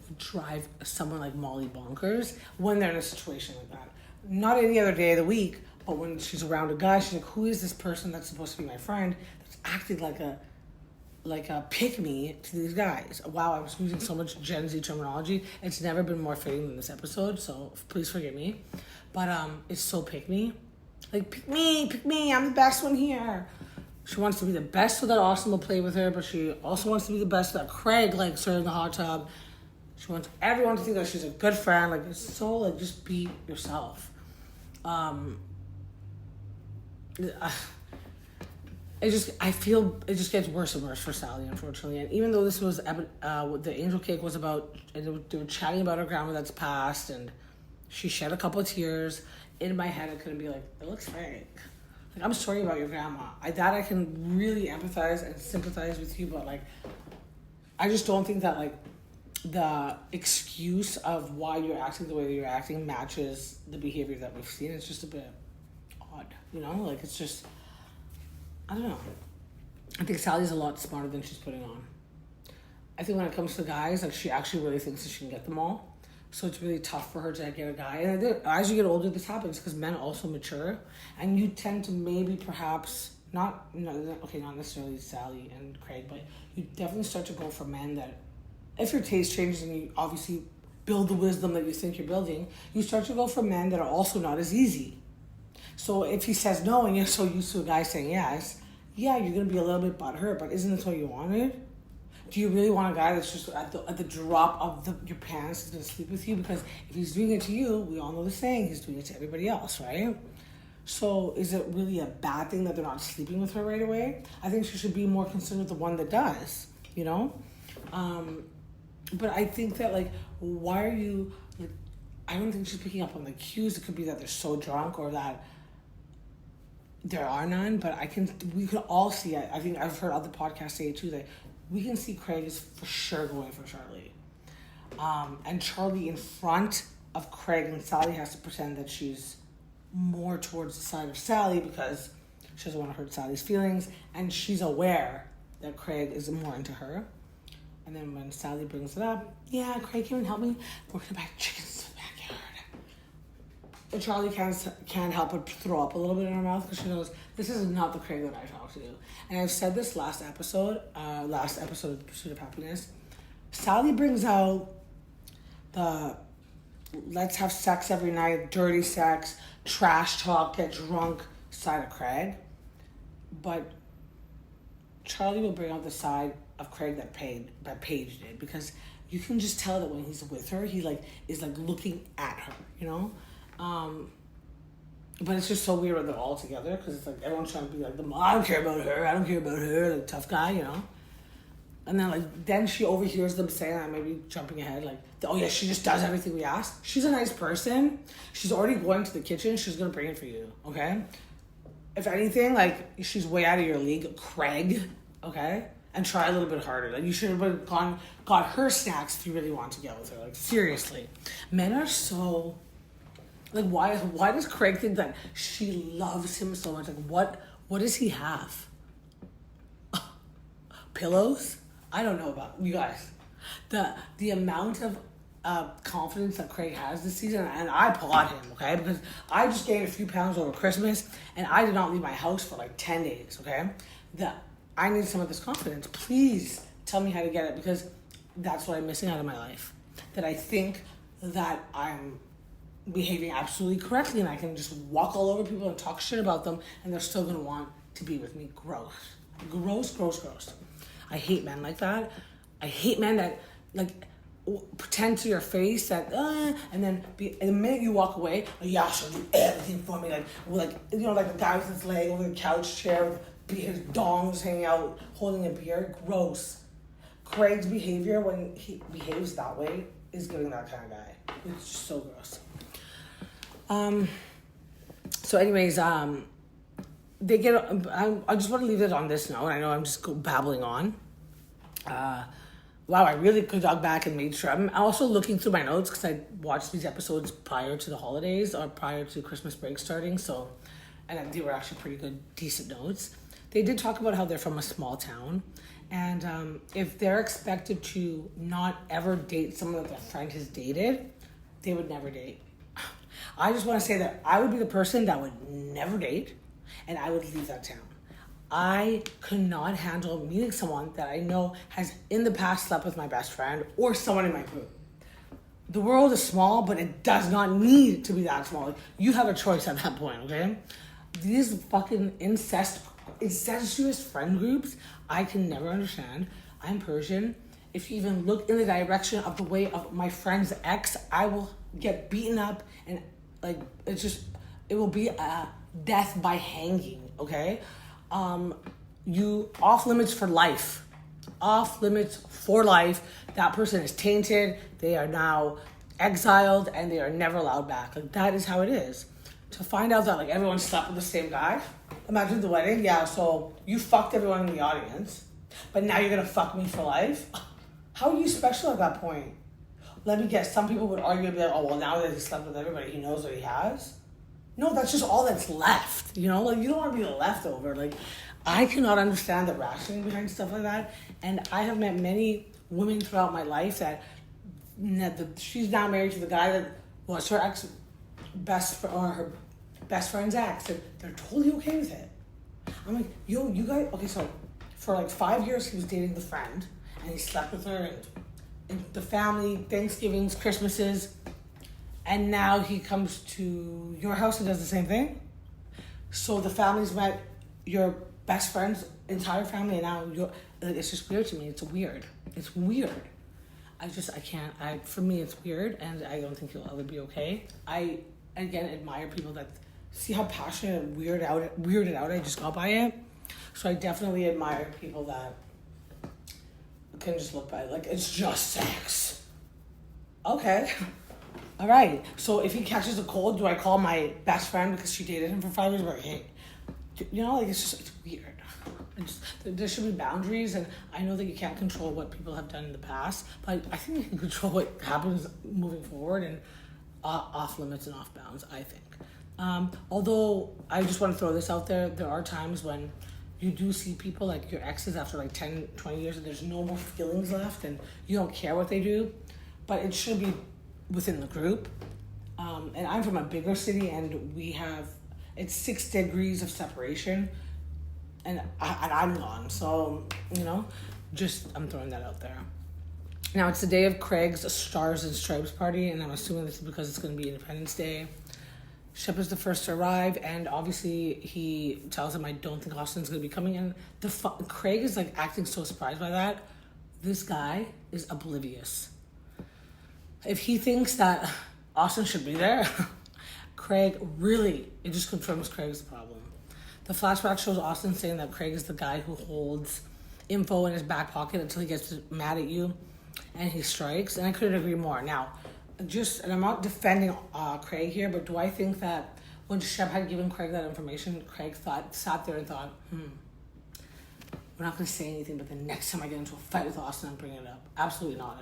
would drive someone like Molly bonkers when they're in a situation like that. Not any other day of the week, but when she's around a guy, she's like, who is this person that's supposed to be my friend that's acting like a pick-me to these guys? Wow, I was using so much Gen Z terminology. It's never been more fitting than this episode, so please forgive me. But it's so pick-me. Like, pick me, I'm the best one here. She wants to be the best so that Austen will play with her, but she also wants to be the best so that Craig likes her in the hot tub. She wants everyone to think that she's a good friend. Like, it's so, like, just be yourself. I feel it just gets worse and worse for Salley, unfortunately. And even though this was, the angel cake was about, and they were chatting about her grandma that's passed, and she shed a couple of tears. In my head, I couldn't be like, it looks fake. Like, I'm sorry about your grandma. I can really empathize and sympathize with you, but, like, I just don't think that, like, the excuse of why you're acting the way that you're acting matches the behavior that we've seen. It's just a bit odd, you know? Like, it's just, I don't know. I think Sally's a lot smarter than she's putting on. I think when it comes to guys, like, she actually really thinks that she can get them all. So it's really tough for her to get a guy. And as you get older, this happens because men also mature. And you tend to maybe perhaps, not necessarily Salley and Craig, but you definitely start to go for men that, if your taste changes and you obviously build the wisdom that you think you're building, you start to go for men that are also not as easy. So if he says no and you're so used to a guy saying yes, yeah, you're going to be a little bit butthurt, but isn't this what you wanted? Do you really want a guy that's just at the drop of your pants is going to sleep with you? Because if he's doing it to you, we all know the saying, he's doing it to everybody else, right? So is it really a bad thing that they're not sleeping with her right away? I think she should be more concerned with the one that does, you know? But I think that, like, why are you, like, I don't think she's picking up on the cues. It could be that they're so drunk or that there are none, but we can all see it. I think I've heard other podcasts say it too, that we can see Craig is for sure going for Charlie. And Charlie in front of Craig, and Salley has to pretend that she's more towards the side of Salley because she doesn't want to hurt Sally's feelings, and she's aware that Craig is more into her. And then when Salley brings it up, yeah, Craig came and helped me. We're going to buy chickens to the backyard. And Charlie can't help but throw up a little bit in her mouth because she knows this is not the Craig that I talked to. And I've said this last episode of The Pursuit of Happiness. Salley brings out the let's have sex every night, dirty sex, trash talk, get drunk side of Craig. But Charlie will bring out the side of Craig that Paige did, because you can just tell that when he's with her, he is looking at her, you know. But it's just so weird when they're all together because it's like everyone's trying to be like, I don't care about her, like tough guy, you know. And then she overhears them saying that, maybe jumping ahead, like, oh yeah, she just does everything we ask. She's a nice person. She's already going to the kitchen. She's gonna bring it for you, okay? If anything, like, she's way out of your league, Craig, okay? And try a little bit harder. Like, you should have got her snacks if you really want to get with her. Like, seriously. Men are so, like, why does Craig think that she loves him so much? Like, what does he have? Pillows? I don't know about you guys. The amount of confidence that Craig has this season, and I applaud him, okay? Because I just gained a few pounds over Christmas, and I did not leave my house for like 10 days, okay? I need some of this confidence. Please tell me how to get it, because that's what I'm missing out of my life. That I think that I'm behaving absolutely correctly and I can just walk all over people and talk shit about them and they're still going to want to be with me. Gross. I hate men like that. I hate men that, like, pretend to your face that, and then the minute you walk away, yeah, she'll do everything for me. Like you know, like the guy with his leg over the couch chair with his dongs hanging out, holding a beer. Gross. Craig's behavior when he behaves that way is giving that kind of guy. It's just so gross. So anyways, they get, I just want to leave it on this note. I know I'm just babbling on. Wow, I really could dug back and made sure. I'm also looking through my notes because I watched these episodes prior to the holidays or prior to Christmas break starting. So, and they were actually pretty good, decent notes. They did talk about how they're from a small town. And if they're expected to not ever date someone that their friend has dated, they would never date. I just want to say that I would be the person that would never date, and I would leave that town. I could not handle meeting someone that I know has in the past slept with my best friend or someone in my group. The world is small, but it does not need to be that small. You have a choice at that point, okay? These fucking incest incestuous friend groups, I can never understand. I'm Persian. If you even look in the direction of the way of my friend's ex, I will get beaten up, and like it will be a death by hanging. Okay, you off limits for life. Off limits for life. That person is tainted. They are now exiled, and they are never allowed back. Like, that is how it is. To find out that like everyone slept with the same guy. Imagine the wedding. Yeah, so you fucked everyone in the audience, but now you're gonna fuck me for life. How are you special at that point? Let me guess, some people would argue and be like, oh, well, now that he slept with everybody, he knows what he has. No, that's just all that's left. You know, like, you don't want to be the leftover. Like, I cannot understand the rationing behind stuff like that. And I have met many women throughout my life that she's now married to the guy that was her ex or her best friend's ex. And they're totally okay with it. I'm like, yo, you guys, okay, so for like 5 years, he was dating the friend. And he slept with her and the family, Thanksgivings, Christmases. And now he comes to your house and does the same thing. So the family's met your best friend's entire family, and now it's just weird to me. It's weird. It's weird. I can't. For me, it's weird, and I don't think he'll ever be okay. I, again, admire people that see how passionate and weirded out I just got by it. So I definitely admire people that can just look by it like it's just sex. Okay. All right. So if he catches a cold, do I call my best friend because she dated him for 5 years? Like, hey, you know, like it's weird. There should be boundaries, and I know that you can't control what people have done in the past, but I think you can control what happens moving forward, and off limits and off bounds, I think. Although I just want to throw this out there, there are times when you do see people like your exes after like 10, 20 years and there's no more feelings left and you don't care what they do, but it should be within the group. And I'm from a bigger city, and it's 6 degrees of separation, and I'm gone. So, you know, I'm throwing that out there. Now, it's the day of Craig's Stars and Stripes party, and I'm assuming this is because it's going to be Independence Day. Shep is the first to arrive, and obviously he tells him, I don't think Austen's going to be coming in. Craig is like acting so surprised by that. This guy is oblivious. If he thinks that Austen should be there, it just confirms Craig's the problem. The flashback shows Austen saying that Craig is the guy who holds info in his back pocket until he gets mad at you and he strikes, and I couldn't agree more. Now, and I'm not defending Craig here, but do I think that when Shep had given Craig that information, Craig sat there and thought, we're not going to say anything, but the next time I get into a fight with Austen, I'm bringing it up? Absolutely not.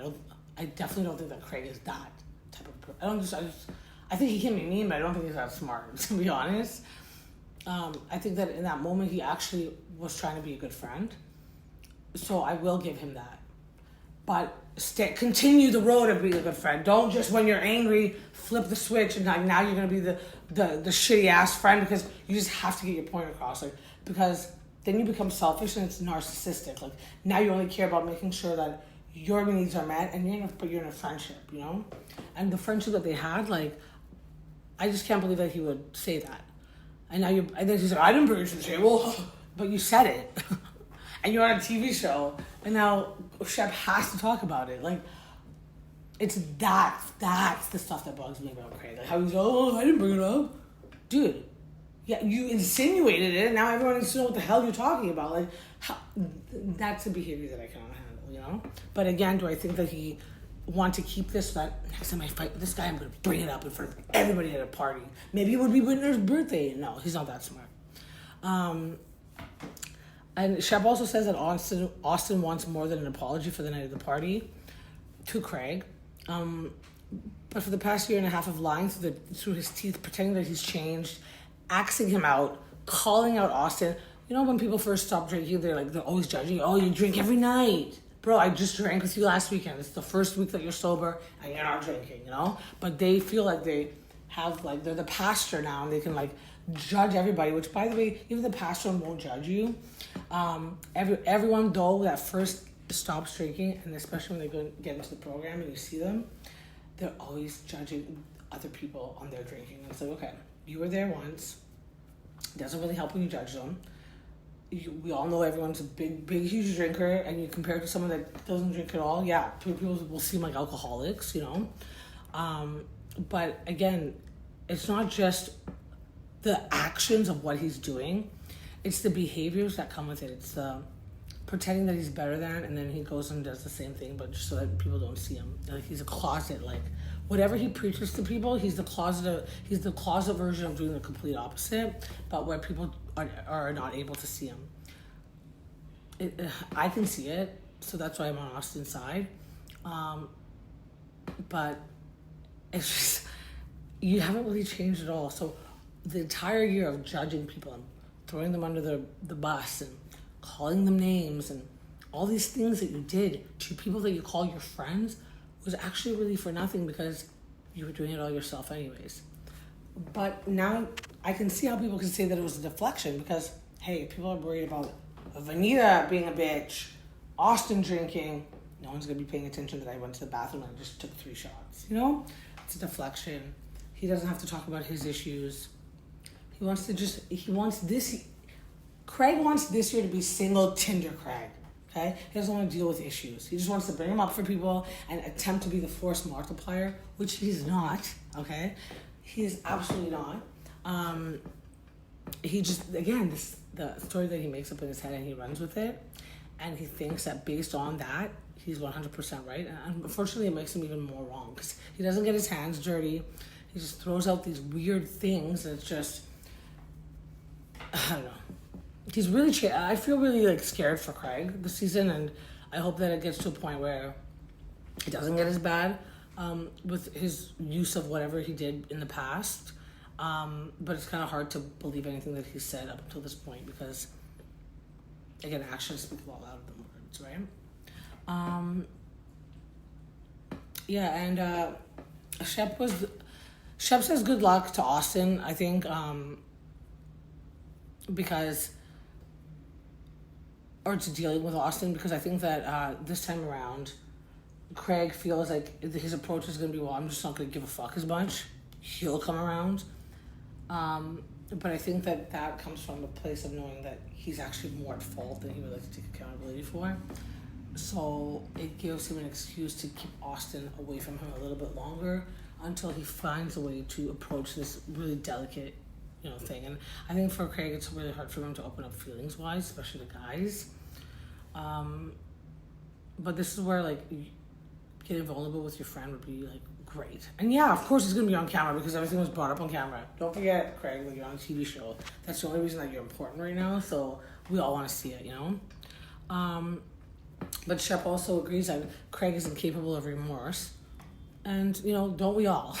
I definitely don't think that Craig is that type of person. I think he can be mean, but I don't think he's that smart, to be honest. I think that in that moment, he actually was trying to be a good friend. So I will give him that. But continue the road of being a good friend. Don't just, when you're angry, flip the switch and now you're going to be the shitty ass friend because you just have to get your point across. Like, because then you become selfish and it's narcissistic. Like, now you only care about making sure that your needs are met, and you're in a friendship, you know? And the friendship that they had, like, I just can't believe that he would say that. And now and then he's like, I didn't bring it to the table, but you said it. And you're on a TV show, and now Shep has to talk about it. Like, it's that's the stuff that bugs me about Craig. Like, how he's, I didn't bring it up. Dude, yeah, you insinuated it, and now everyone needs to know what the hell you're talking about. Like, that's the behavior that I cannot handle, you know? But again, do I think that he want to keep this, so that next time I fight with this guy, I'm going to bring it up in front of everybody at a party? Maybe it would be Whitner's birthday. No, he's not that smart. And Shep also says that Austen wants more than an apology for the night of the party to Craig. But for the past year and a half of lying through his teeth, pretending that he's changed, axing him out, calling out Austen. You know, when people first stop drinking, they're always judging you. Oh, you drink every night. Bro, I just drank with you last weekend. It's the first week that you're sober and you're not drinking, you know? But they feel like they're the pastor now, and they can, judge everybody, which, by the way, even the pastor won't judge you. Everyone, though, that first stops drinking, and especially when they get into the program and you see them, they're always judging other people on their drinking. And it's like, okay, you were there once. It doesn't really help when you judge them. we all know everyone's a big, huge drinker, and you compare it to someone that doesn't drink at all, yeah, people will seem like alcoholics, But again, it's not just the actions of what he's doing, it's the behaviors that come with it. It's the pretending that he's better than, and then he goes and does the same thing, but just so that people don't see him. Like, he's a closet, like, whatever he preaches to people, he's the closet version of doing the complete opposite, but where people are not able to see him. I can see it, so that's why I'm on Austen's side. But it's just, you haven't really changed at all. So the entire year of judging people and throwing them under the bus and calling them names and all these things that you did to people that you call your friends was actually really for nothing, because you were doing it all yourself anyways. But now I can see how people can say that it was a deflection, because, hey, people are worried about Venita being a bitch, Austen drinking. No one's going to be paying attention that I went to the bathroom and I just took 3 shots. It's a deflection. He doesn't have to talk about his issues. Craig wants this year to be single Tinder Craig. Okay? He doesn't want to deal with issues. He just wants to bring them up for people and attempt to be the force multiplier, which he's not. Okay? He is absolutely not. He just, again, the story that he makes up in his head and he runs with it, and he thinks that based on that, he's 100% right. And unfortunately, it makes him even more wrong, because he doesn't get his hands dirty. He just throws out these weird things that's just, I don't know. He's really, I feel really scared for Craig this season, and I hope that it gets to a point where it doesn't get as bad with his use of whatever he did in the past. But it's kind of hard to believe anything that he said up until this point, because, again, actions speak a lot louder than words, right? And Shep says good luck to Austen, I think, to dealing with Austen, because I think that this time around, Craig feels like his approach is going to be, well, I'm just not going to give a fuck as much. He'll come around. But I think that comes from a place of knowing that he's actually more at fault than he would like to take accountability for. So it gives him an excuse to keep Austen away from him a little bit longer until he finds a way to approach this really delicate, thing. And I think for Craig, it's really hard for him to open up feelings-wise, especially to guys. But this is where, getting vulnerable with your friend would be, great. And yeah, of course it's going to be on camera, because everything was brought up on camera. Don't forget, Craig, you're on a TV show. That's the only reason that you're important right now, so we all want to see it, But Shep also agrees that Craig is incapable of remorse. And, don't we all?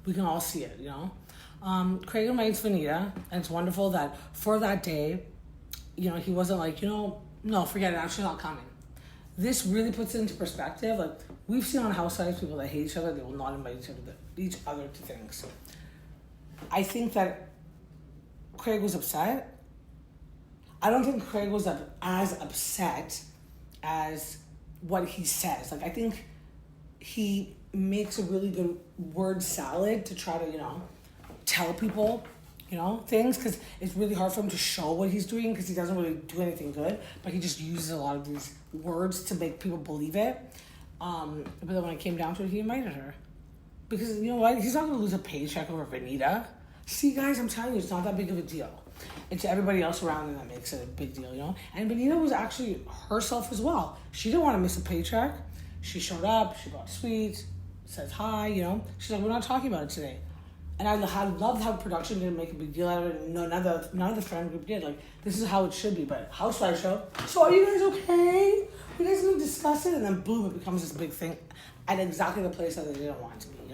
We can all see it, Craig invites Venita, and it's wonderful that for that day, he wasn't no, forget it, I'm actually not coming. This really puts it into perspective. We've seen on Housewives people that hate each other, they will not invite each other to things. I think that Craig was upset. I don't think Craig was as upset as what he says. I think he makes a really good word salad to try to, tell people, things, because it's really hard for him to show what he's doing, because he doesn't really do anything good, but he just uses a lot of these words to make people believe it. But then when it came down to it, he invited her. Because, you know what? He's not going to lose a paycheck over Venita. See, guys, I'm telling you, it's not that big of a deal. It's everybody else around him that makes it a big deal, And Venita was actually herself as well. She didn't want to miss a paycheck. She showed up, she brought sweets, says hi, She's like, we're not talking about it today. And I loved how production didn't make a big deal out of it. None of the friend group did. This is how it should be. But Housewives show, so are you guys okay? You guys going to discuss it? And then boom, it becomes this big thing at exactly the place that they didn't want it to be,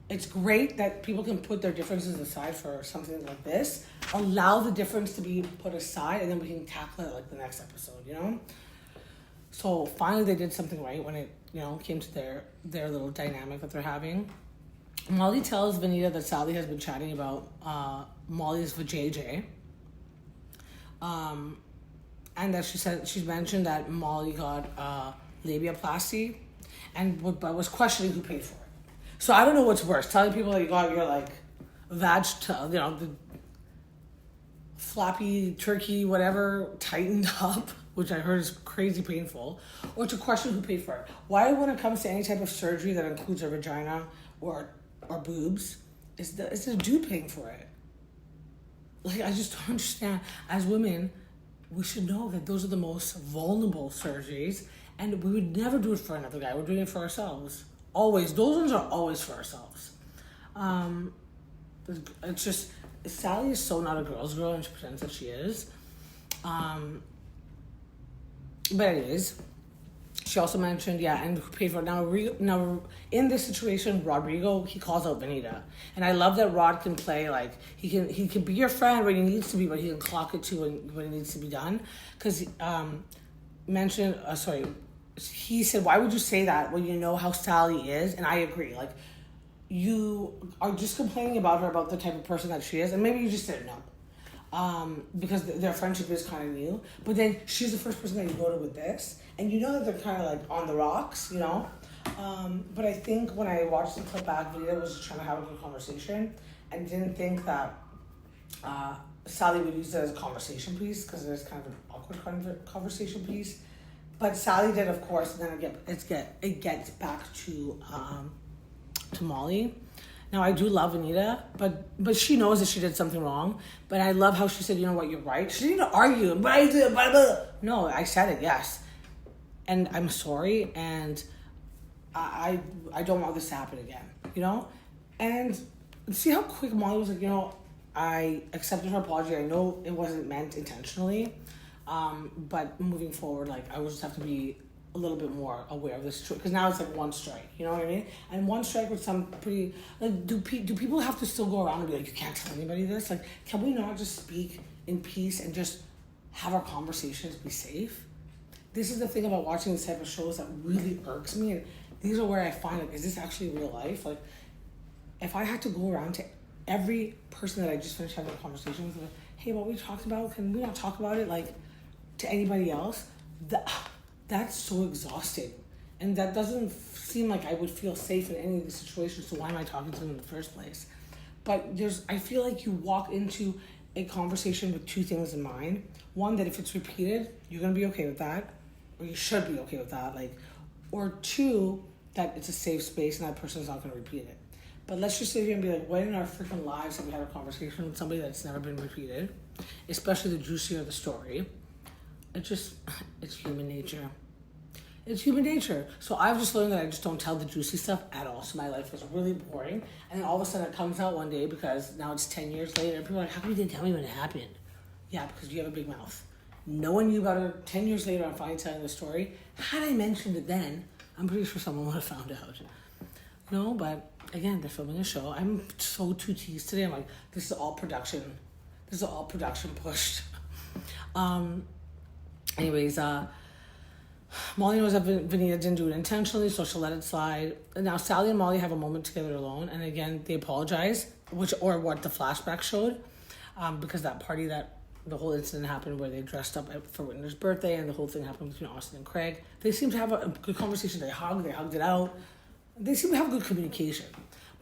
It's great that people can put their differences aside for something like this. Allow the difference to be put aside, and then we can tackle it the next episode, So finally they did something right when it, came to their little dynamic that they're having. Molly tells Venita that Salley has been chatting about Molly's vajayjay. And that she's mentioned that Molly got labiaplasty but was questioning who paid for it. So I don't know what's worse, telling people that you got your vag, flappy turkey, whatever, tightened up, which I heard is crazy painful, or to question who paid for it. Why, when it comes to any type of surgery that includes a vagina or boobs, is the dude paying for it? Like, I just don't understand. As women, we should know that those are the most vulnerable surgeries, and we would never do it for another guy. We're doing it for ourselves. Always. Those ones are always for ourselves. It's just, Salley is so not a girl's girl, and she pretends that she is. But anyways, she also mentioned, and who paid for it. Now, in this situation, Rodrigo, he calls out Venita. And I love that Rod can play, like, he can be your friend when he needs to be, but he can clock it too when it needs to be done. Because, he said, why would you say that when you know how Salley is? And I agree. Like, you are just complaining about her, about the type of person that she is, and maybe you just didn't know. Because their friendship is kind of new. But then she's the first person that you go to with this. And you know that they're kind of like on the rocks, you know? But I think when I watched the clip back, Venita was just trying to have a good conversation and didn't think that Salley would use it as a conversation piece, because it is kind of an awkward conversation piece. But Salley did, of course, and then it gets back to Molly. Now, I do love Venita, but she knows that she did something wrong. But I love how she said, you know what, you're right. She didn't even argue. But I did, blah, blah. No, I said it, yes. And I'm sorry, and I don't want this to happen again, you know? And see how quick Molly was like, you know, I accepted her apology. I know it wasn't meant intentionally, but moving forward, like, I will just have to be a little bit more aware of this, because now it's like one strike, you know what I mean? And one strike with some pretty, like, do people have to still go around and be like, you can't tell anybody this? Like, can we not just speak in peace and just have our conversations be safe? This is the thing about watching this type of shows that really irks me, and these are where I find, like, is this actually real life? Like, if I had to go around to every person that I just finished having a conversation with, like, hey, what we talked about, can we not talk about it, like, to anybody else? That's so exhausting. And that doesn't seem like I would feel safe in any of these situations, so why am I talking to them in the first place? But I feel like you walk into a conversation with two things in mind. One, that if it's repeated, you're going to be okay with that, or you should be okay with that. Like, or two, that it's a safe space and that person's not going to repeat it. But let's just sit here and be like, when in our freaking lives have we had a conversation with somebody that's never been repeated? Especially the juicier the story. It's human nature. It's human nature. So I've just learned that I just don't tell the juicy stuff at all. So my life is really boring. And then all of a sudden it comes out one day, because now it's 10 years later. And people are like, how come you didn't tell me when it happened? Yeah, because you have a big mouth. No one knew about it. 10 years later, I'm finally telling the story. Had I mentioned it then, I'm pretty sure someone would have found out. No, but again, they're filming a show. I'm so too teased today. I'm like, this is all production. This is all production pushed. Anyways, Molly knows that Venita didn't do it intentionally, so she'll let it slide. And now Salley and Molly have a moment together alone, and again, they apologize, what the flashback showed, because that party, that the whole incident happened where they dressed up for Whitner's birthday, and the whole thing happened between Austen and Craig. They seem to have a good conversation. They hugged it out. They seem to have good communication.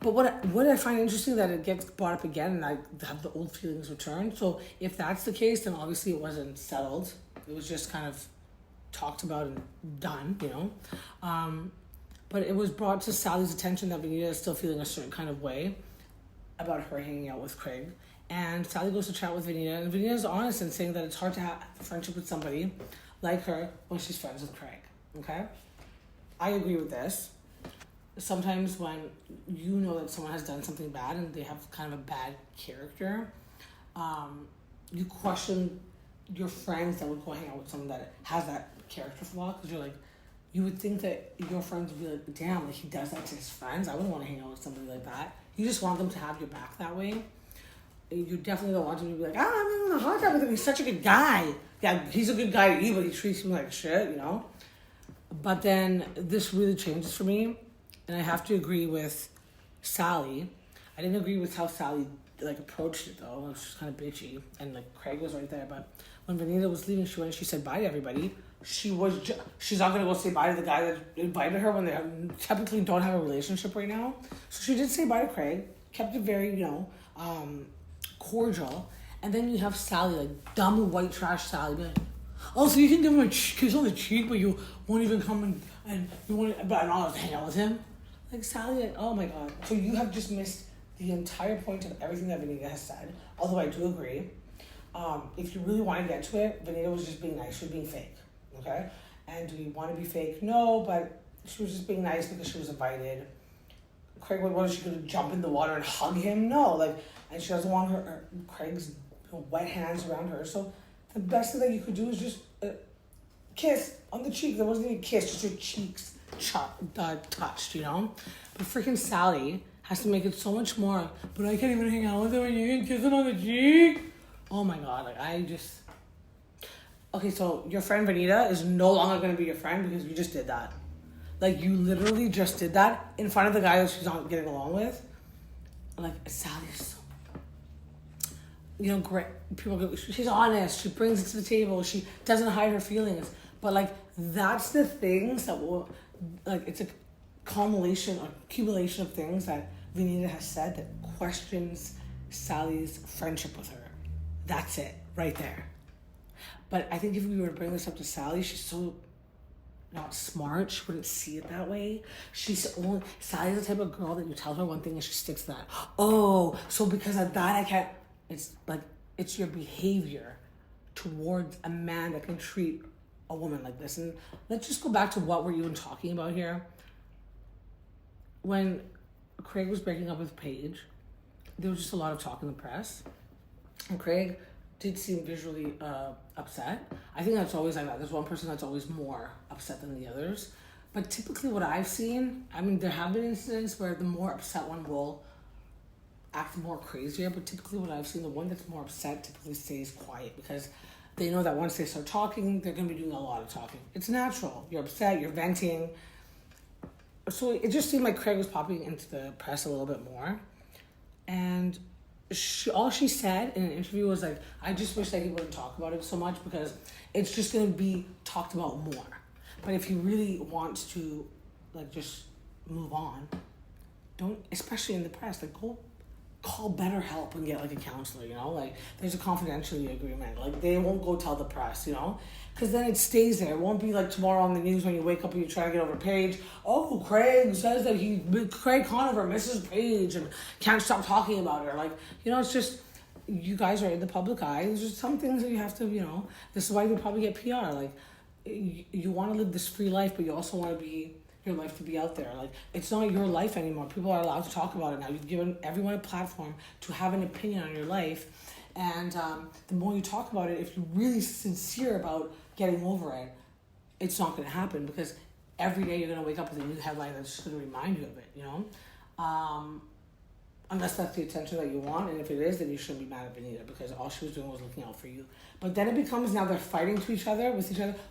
But what I find interesting, that it gets brought up again, and I have the old feelings return. So if that's the case, then obviously it wasn't settled. It was just kind of talked about and done, you know. But it was brought to Sally's attention that Venita is still feeling a certain kind of way about her hanging out with Craig. And Salley goes to chat with Venita, and Venita is honest in saying that it's hard to have a friendship with somebody like her when she's friends with Craig, okay? I agree with this. Sometimes when you know that someone has done something bad and they have kind of a bad character, you question your friends that would go hang out with someone that has that character flaw, because you're like, you would think that your friends would be like, damn, like, he does that to his friends. I wouldn't want to hang out with somebody like that. You just want them to have your back that way. You definitely don't want them to be like, I'm in a hard time with him. He's such a good guy. Yeah, he's a good guy to you, but he treats me like shit, you know? But then this really changes for me, and I have to agree with Salley. I didn't agree with how Salley, like, approached it, though. It was just kind of bitchy, and, like, Craig was right there. But when Venita was leaving, she said bye to everybody. She's not going to go say bye to the guy that invited her when they typically don't have a relationship right now. So she did say bye to Craig, kept it very, cordial. And then you have Salley, like dumb white trash Salley, be like, oh, so you can give him a kiss on the cheek, but you won't even come and you won't, but I'm not allowed to hang out with him. Like Salley, like, oh my god. So you have just missed the entire point of everything that Venita has said. Although I do agree. If you really want to get to it, Venita was just being nice. She was being fake. Okay? And do we want to be fake? No, but she was just being nice because she was invited. Craig, what is she going to jump in the water and hug him? No, like, and she doesn't want Craig's wet hands around her. So the best thing that you could do is just kiss on the cheek. There wasn't even a kiss, just your cheeks touched, you know? But freaking Salley has to make it so much more. But I can't even hang out with him and you can kiss him on the cheek. Oh my god, like I just... Okay, so your friend Venita is no longer going to be your friend because you just did that. Like, you literally just did that in front of the guy that she's not getting along with. Like, Sally is so... You know, great. People go, she's honest. She brings it to the table. She doesn't hide her feelings. But, like, that's the things that will... Like, it's a accumulation of things that Venita has said that questions Sally's friendship with her. That's it, right there. But I think if we were to bring this up to Salley, she's so not smart. She wouldn't see it that way. Sally's the type of girl that you tell her one thing and she sticks to that. Oh, so because of that I can't... It's like, it's your behavior towards a man that can treat a woman like this. And let's just go back to what we're even talking about here. When Craig was breaking up with Paige, there was just a lot of talk in the press. And Craig did seem visually upset. I think that's always like that. There's one person that's always more upset than the others. But typically what I've seen, I mean, there have been incidents where the more upset one will act more crazier, but typically what I've seen, the one that's more upset typically stays quiet because they know that once they start talking, they're going to be doing a lot of talking. It's natural. You're upset, you're venting. So it just seemed like Craig was popping into the press a little bit more. And all she said in an interview was like, I just wish that he wouldn't talk about it so much because it's just going to be talked about more. But if he really wants to, like, just move on, don't, especially in the press, like, go call BetterHelp and get, like, a counselor, you know? Like, there's a confidentiality agreement. Like, they won't go tell the press, you know? Because then it stays there. It won't be like tomorrow on the news when you wake up and you try to get over Paige. Oh, Craig says that Craig Conover misses Paige and can't stop talking about her. Like, you know, it's just, you guys are in the public eye. There's just some things that you have to, you know, this is why you probably get PR. Like, you want to live this free life, but you also want your life to be out there. Like, it's not your life anymore. People are allowed to talk about it now. You've given everyone a platform to have an opinion on your life. And the more you talk about it, if you're really sincere about getting over it, it's not going to happen because every day you're going to wake up with a new headline that's just going to remind you of it, you know? Unless that's the attention that you want, and if it is, then you shouldn't be mad at Venita because all she was doing was looking out for you. But then it becomes now they're fighting with each other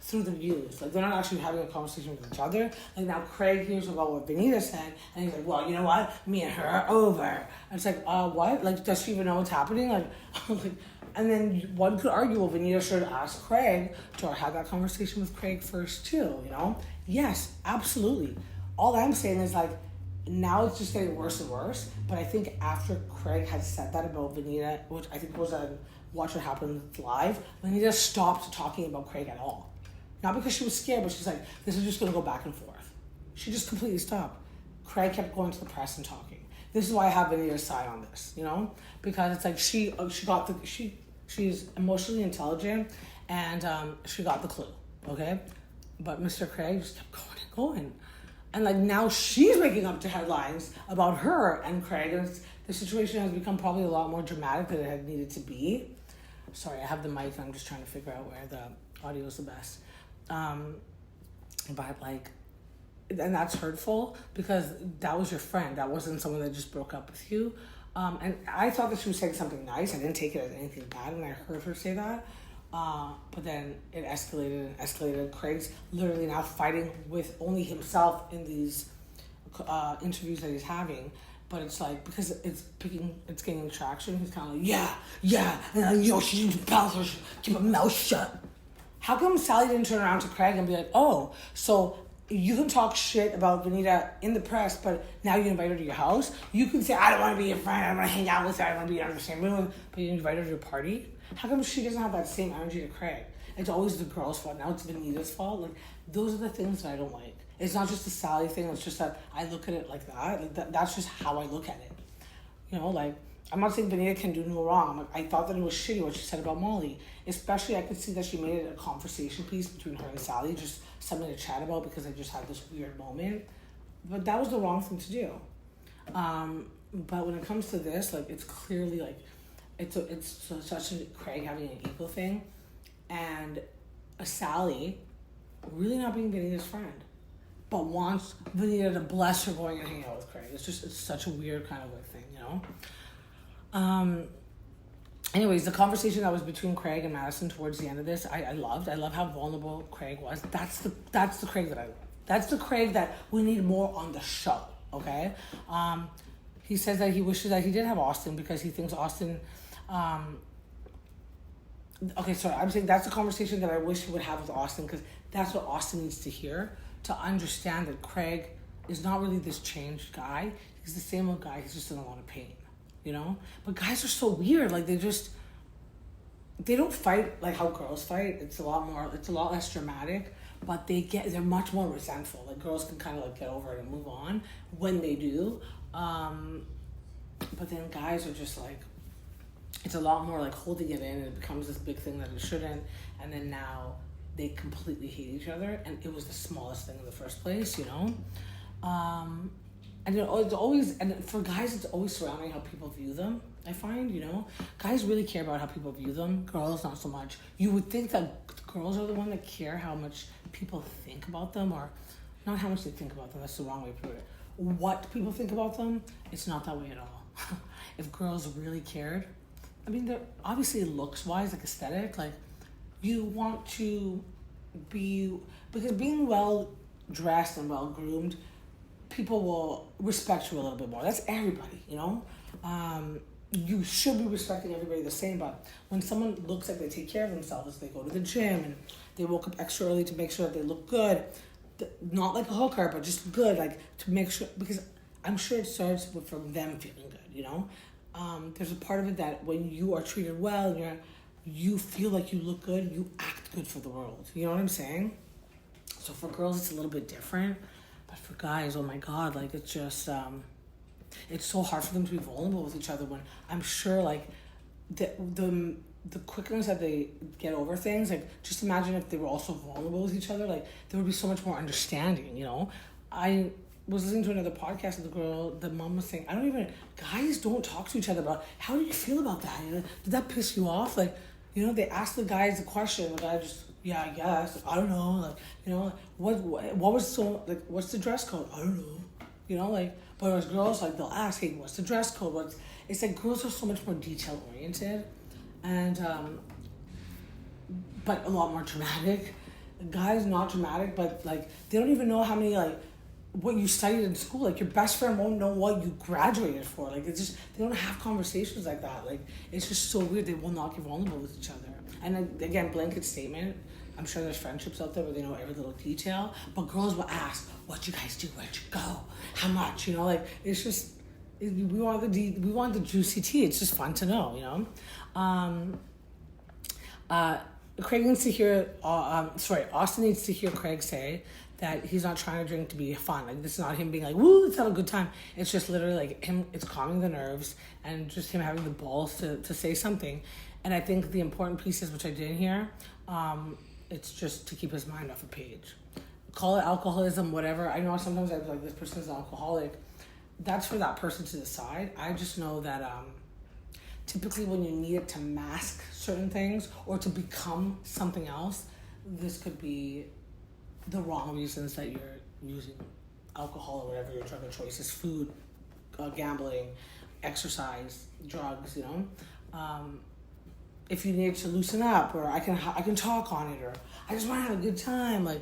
through the news. Like, they're not actually having a conversation with each other. Like, now Craig hears about what Venita said, and he's like, well, you know what? Me and her are over. And it's like, what? Like, does she even know what's happening? Like, and then one could argue, well, Venita should ask Craig to have that conversation with Craig first too, you know? Yes, absolutely. All I'm saying is, like, now it's just getting worse and worse. But I think after Craig had said that about Venita, which I think was on Watch What Happens Live, Venita stopped talking about Craig at all. Not because she was scared, but she's like, this is just going to go back and forth. She just completely stopped. Craig kept going to the press and talking. This is why I have Venita's side on this, you know? Because it's like she's emotionally intelligent and she got the clue, okay? But Mr. Craig just kept going and going. And like now she's waking up to headlines about her and Craig, and the situation has become probably a lot more dramatic than it had needed to be. Sorry, I have the mic. I'm just trying to figure out where the audio is the best. But like, and that's hurtful because that was your friend. That wasn't someone that just broke up with you. And I thought that she was saying something nice. I didn't take it as anything bad when I heard her say that. But then it escalated and escalated. Craig's literally now fighting with only himself in these interviews that he's having. But it's like, because it's gaining traction, he's kind of like, yeah, and you know, she needs to keep her mouth shut. How come Salley didn't turn around to Craig and be like, oh, so you can talk shit about Venita in the press, but now you invite her to your house. You can say, I don't want to be your friend, I don't want to hang out with her, I don't want to be on the same room, but you invite her to your party. How come she doesn't have that same energy to Craig? It's always the girl's fault. Now it's Venita's fault. Like, those are the things that I don't like. It's not just the Salley thing. It's just that I look at it like that. Like that's just how I look at it. You know, like, I'm not saying Venita can do no wrong. Like, I thought that it was shitty what she said about Molly. Especially, I could see that she made it a conversation piece between her and Salley, just something to chat about because they just had this weird moment. But that was the wrong thing to do. But when it comes to this, like, it's clearly like, it's such a Craig having an ego thing, and a Salley really not being Venita's friend, but wants Venita to bless her going and hang out with Craig. It's such a weird kind of like thing, you know? Anyways, the conversation that was between Craig and Madison towards the end of this, I loved. I love how vulnerable Craig was. That's the Craig that I love. That's the Craig that we need more on the show, okay? He says that he wishes that he did have Austen because he thinks Austen... okay, sorry, I'm saying that's the conversation that I wish he would have with Austen because that's what Austen needs to hear to understand that Craig is not really this changed guy. He's the same old guy. He's just in a lot of pain, you know? But guys are so weird. Like, they don't fight like how girls fight. It's a lot less dramatic, but they're much more resentful. Like, girls can kind of like get over it and move on when they do. But then guys are just like, it's a lot more like holding it in, and it becomes this big thing that it shouldn't. And then now they completely hate each other, and it was the smallest thing in the first place, you know? And you know, it's always, and for guys, it's always surrounding how people view them, I find, you know? Guys really care about how people view them. Girls, not so much. You would think that girls are the one that care how much people think about them, or not how much they think about them. That's the wrong way to put it. What people think about them, it's not that way at all. If girls really cared, I mean, they're obviously looks-wise, like aesthetic, like, you want to be, because being well-dressed and well-groomed, people will respect you a little bit more. That's everybody, you know? You should be respecting everybody the same, but when someone looks like they take care of themselves, they go to the gym and they woke up extra early to make sure that they look good, not like a hooker, but just good, like, to make sure, because I'm sure it starts from them feeling good, you know? There's a part of it that when you are treated well and you feel like you look good, you act good for the world. You know what I'm saying? So for girls, it's a little bit different. But for guys, oh my God, like, it's just, it's so hard for them to be vulnerable with each other when I'm sure, like, the quickness that they get over things, like, just imagine if they were also vulnerable with each other, like, there would be so much more understanding, you know? I was listening to another podcast of the mom was saying, guys don't talk to each other about, how do you feel about that? You know, did that piss you off? Like, you know, they asked the guys the question, the guy just, yeah, I guess, I don't know, like, you know, what was so, like, what's the dress code? I don't know, you know, like, but as girls, like, they'll ask, hey, what's the dress code? It's like girls are so much more detail oriented, and, but a lot more dramatic. Guys, not dramatic, but, like, they don't even know how many, like, what you studied in school. Like, your best friend won't know what you graduated for. Like, it's just, they don't have conversations like that. Like, it's just so weird. They will not get vulnerable with each other. And again, blanket statement, I'm sure there's friendships out there where they know every little detail, but girls will ask, what'd you guys do? Where'd you go? How much? You know, like, it's just, we want the juicy tea. It's just fun to know, you know? Craig needs to hear, Austen needs to hear Craig say that he's not trying to drink to be fun. Like, this is not him being like, woo, let's have a good time. It's just literally like him, it's calming the nerves and just him having the balls to say something. And I think the important pieces, which I didn't hear, it's just to keep his mind off a page. Call it alcoholism, whatever. I know sometimes I was like, this person's an alcoholic. That's for that person to decide. I just know that typically when you need it to mask certain things or to become something else, this could be the wrong reasons that you're using alcohol or whatever your drug of choice is, food, gambling, exercise, drugs, you know? If you need to loosen up, or I can talk on it, or I just want to have a good time, like,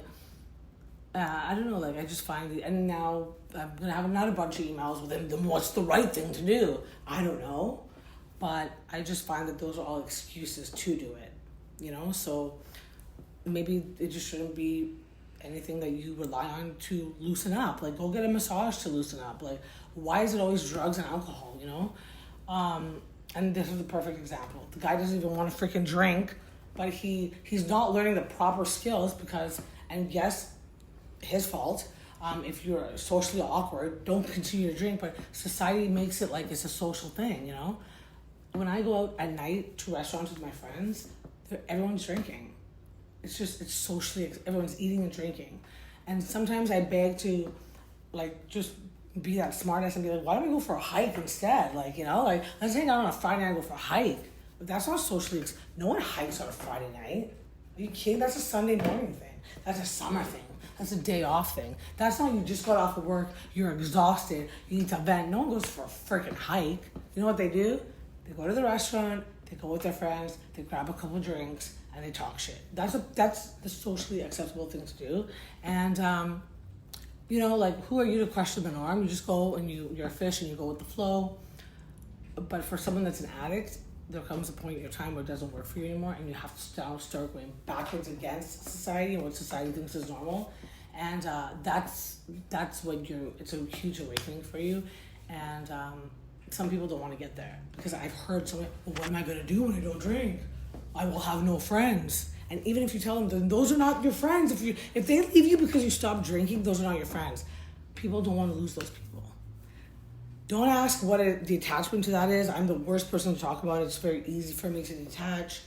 I don't know, like, I just find it, and now I'm going to have another bunch of emails with him, then what's the right thing to do? I don't know, but I just find that those are all excuses to do it, you know? So maybe it just shouldn't be anything that you rely on to loosen up. Like, go get a massage to loosen up. Like, why is it always drugs and alcohol, you know? And this is the perfect example. The guy doesn't even want to freaking drink, but he's not learning the proper skills because, and yes, his fault. If you're socially awkward, don't continue to drink, but society makes it like it's a social thing, you know? When I go out at night to restaurants with my friends, everyone's drinking. It's socially, everyone's eating and drinking. And sometimes I beg to, like, just be that smartass and be like, why don't we go for a hike instead? Like, you know, like, let's hang out on a Friday night and go for a hike. But that's not socially, no one hikes on a Friday night. Are you kidding? That's a Sunday morning thing. That's a summer thing. That's a day off thing. That's not you just got off of work, you're exhausted, you need to vent. No one goes for a freaking hike. You know what they do? They go to the restaurant, they go with their friends, they grab a couple drinks, and they talk shit. That's the socially acceptable thing to do. And you know, like, who are you to question the norm? You just go and you're a fish and you go with the flow. But for someone that's an addict, there comes a point in your time where it doesn't work for you anymore, and you have to start going backwards against society and what society thinks is normal. And that's what it's a huge awakening for you. And some people don't want to get there because I've heard someone, well, what am I going to do when I don't drink? I will have no friends. And even if you tell them, then those are not your friends. If they leave you because you stopped drinking, those are not your friends. People don't want to lose those people. Don't ask what the attachment to that is. I'm the worst person to talk about it. It's very easy for me to detach.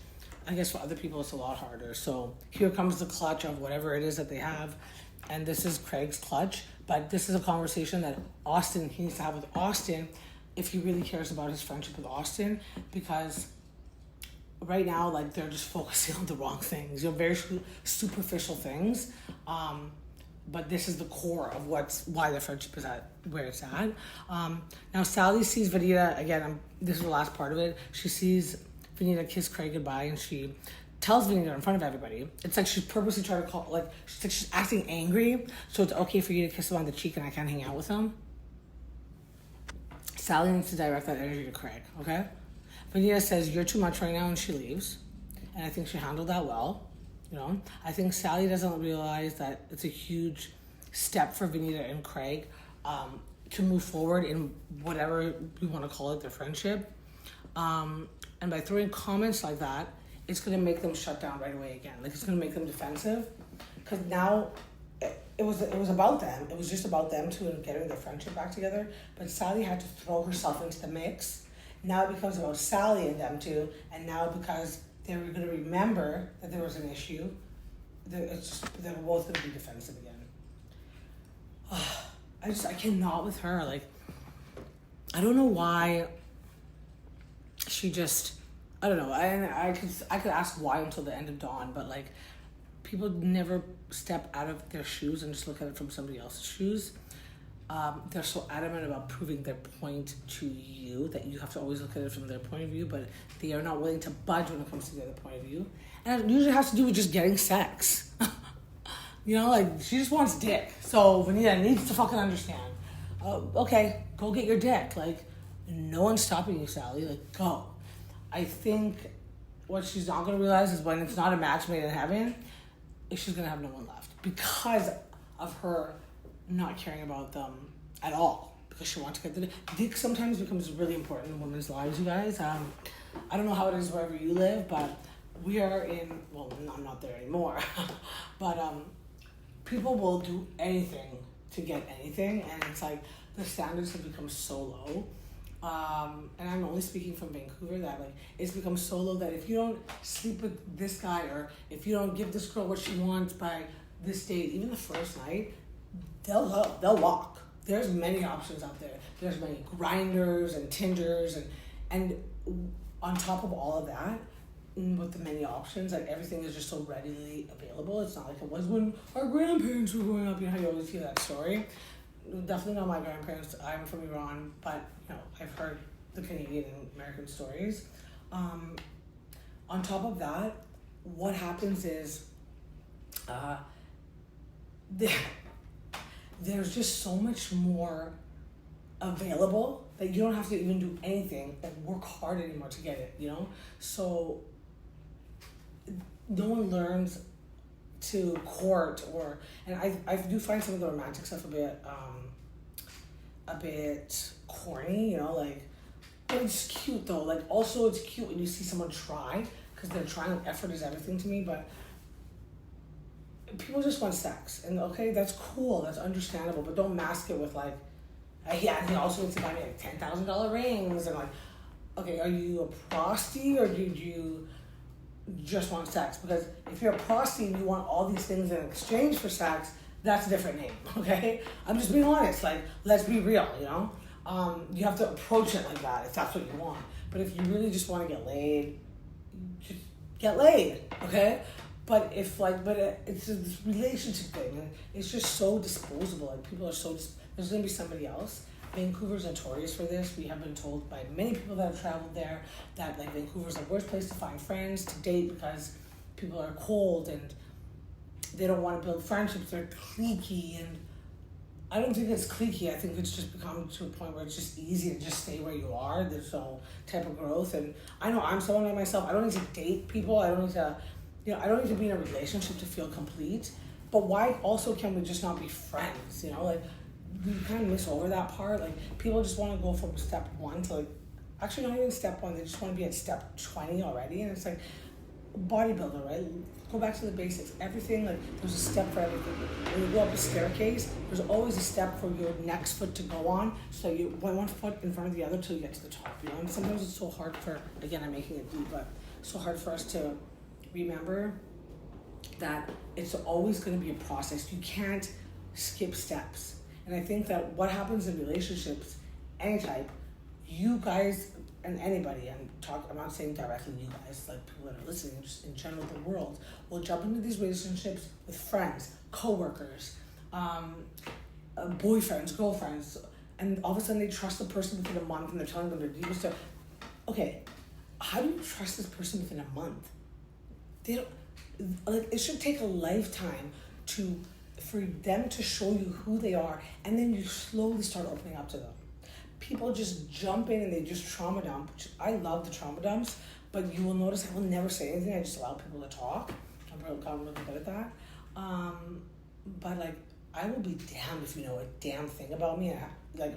I guess for other people, it's a lot harder. So here comes the clutch of whatever it is that they have. And this is Craig's clutch. But this is a conversation that Austen needs to have with Austen if he really cares about his friendship with Austen. Because right now, like, they're just focusing on the wrong things. They're very superficial things. But this is the core of why their friendship is at where it's at. Now, Salley sees Venita, again, this is the last part of it. She sees Venita kiss Craig goodbye, and she tells Venita in front of everybody. It's like she's purposely trying to call, like, she's acting angry, so it's okay for you to kiss him on the cheek and I can't hang out with him. Salley needs to direct that energy to Craig, okay? Venita says, you're too much right now, and she leaves. And I think she handled that well. You know, I think Salley doesn't realize that it's a huge step for Venita and Craig to move forward in whatever we want to call it, their friendship. And by throwing comments like that, it's going to make them shut down right away again. Like, it's going to make them defensive. Because now it was about them. It was just about them two and getting their friendship back together. But Salley had to throw herself into the mix. Now it becomes about Salley and them two. And now because they were going to remember that there was an issue, they're both going to be defensive again. I cannot with her. Like, I don't know why she just, I don't know. I could ask why until the end of dawn, but like, people never step out of their shoes and just look at it from somebody else's shoes. They're so adamant about proving their point to you that you have to always look at it from their point of view, but they are not willing to budge when it comes to the other point of view. And it usually has to do with just getting sex. You know, like, she just wants dick. So Venita needs to fucking understand. Okay, go get your dick. Like, no one's stopping you, Salley. Like, go. I think what she's not going to realize is when it's not a match made in heaven, she's going to have no one left because of her not caring about them at all, because she wants to get the dick. Sometimes becomes really important in women's lives, you guys. I don't know how it is wherever you live, but we are well, I'm not there anymore, but people will do anything to get anything, and it's like the standards have become so low. And I'm only speaking from Vancouver, that like it's become so low that if you don't sleep with this guy, or if you don't give this girl what she wants by this date, even the first night, they'll walk. There's many options out there. There's many grinders and Tinders, and on top of all of that, with the many options, like, everything is just so readily available. It's not like it was when our grandparents were growing up. You know how you always hear that story? Definitely not my grandparents. I'm from Iran, but you know, I've heard the Canadian and American stories. On top of that, what happens is there's just so much more available that you don't have to even do anything or work hard anymore to get it, you know? So no one learns to court and I do find some of the romantic stuff a bit corny, you know, like, but it's cute though. Like, also it's cute when you see someone try, because they're trying. Effort is everything to me, but people just want sex, and okay, that's cool, that's understandable, but don't mask it with like, yeah, and he also wants to buy me like $10,000 rings, and like, okay, are you a prosty or did you just want sex? Because if you're a prosty and you want all these things in exchange for sex, that's a different name, okay? I'm just being honest, like, let's be real, you know? You have to approach it like that if that's what you want. But if you really just want to get laid, just get laid, okay? But if like, it's this relationship thing, and it's just so disposable, and people are so, there's gonna be somebody else. Vancouver's notorious for this. We have been told by many people that have traveled there that like Vancouver's the worst place to find friends, to date, because people are cold and they don't want to build friendships. They're cliquey, and I don't think it's cliquey. I think it's just become to a point where it's just easy to just stay where you are. There's no type of growth, and I know I'm someone like myself. I don't need to date people. I don't need to, I don't need to be in a relationship to feel complete. But why also can we just not be friends? You know, like, we kind of miss over that part. Like, people just want to go from step 1 to like, actually not even step 1. They just want to be at step 20 already, and it's like bodybuilder, right? Go back to the basics. Everything, like, there's a step for everything. When you go up a staircase, there's always a step for your next foot to go on, so you want one foot in front of the other till you get to the top, you know? And sometimes it's so hard for, again, I'm making it deep, but it's so hard for us to remember that it's always going to be a process. You can't skip steps. And I think that what happens in relationships, any type, you guys and anybody, I'm not saying directly you guys, like people that are listening, just in general the world, will jump into these relationships with friends, co-workers, boyfriends, girlfriends, and all of a sudden they trust the person within a month and they're telling them their deepest stuff. Okay, how do you trust this person within a month? They don't, like, it should take a lifetime for them to show you who they are, and then you slowly start opening up to them. People just jump in and they just trauma dump, which I love the trauma dumps, but you will notice I will never say anything. I just allow people to talk. I'm really good at that. But like, I will be damned if you know a damn thing about me. Like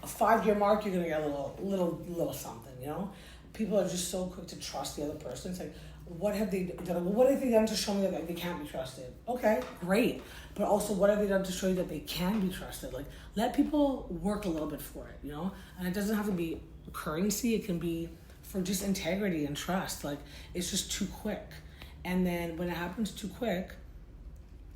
a 5-year mark, you're gonna get a little something, you know? People are just so quick to trust the other person. It's like, what have they done? What have they done to show me that they can't be trusted? Okay, great. But also, what have they done to show you that they can be trusted? Like, let people work a little bit for it, you know? And it doesn't have to be currency. It can be for just integrity and trust. Like, it's just too quick. And then when it happens too quick,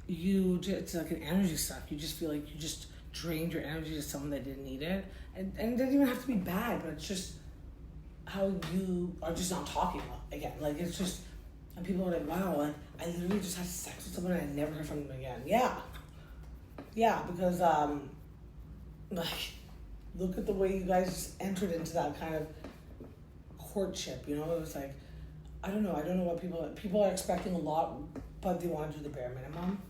it's like an energy suck. You just feel like you just drained your energy to someone that didn't need it. And it doesn't even have to be bad, but it's just how you are just not talking again. Like, it's just, and people are like, wow, like, I literally just had sex with someone and I never heard from them again. Yeah, because like, look at the way you guys just entered into that kind of courtship, you know? It was like, I don't know what people are expecting a lot, but they want to do the bare minimum.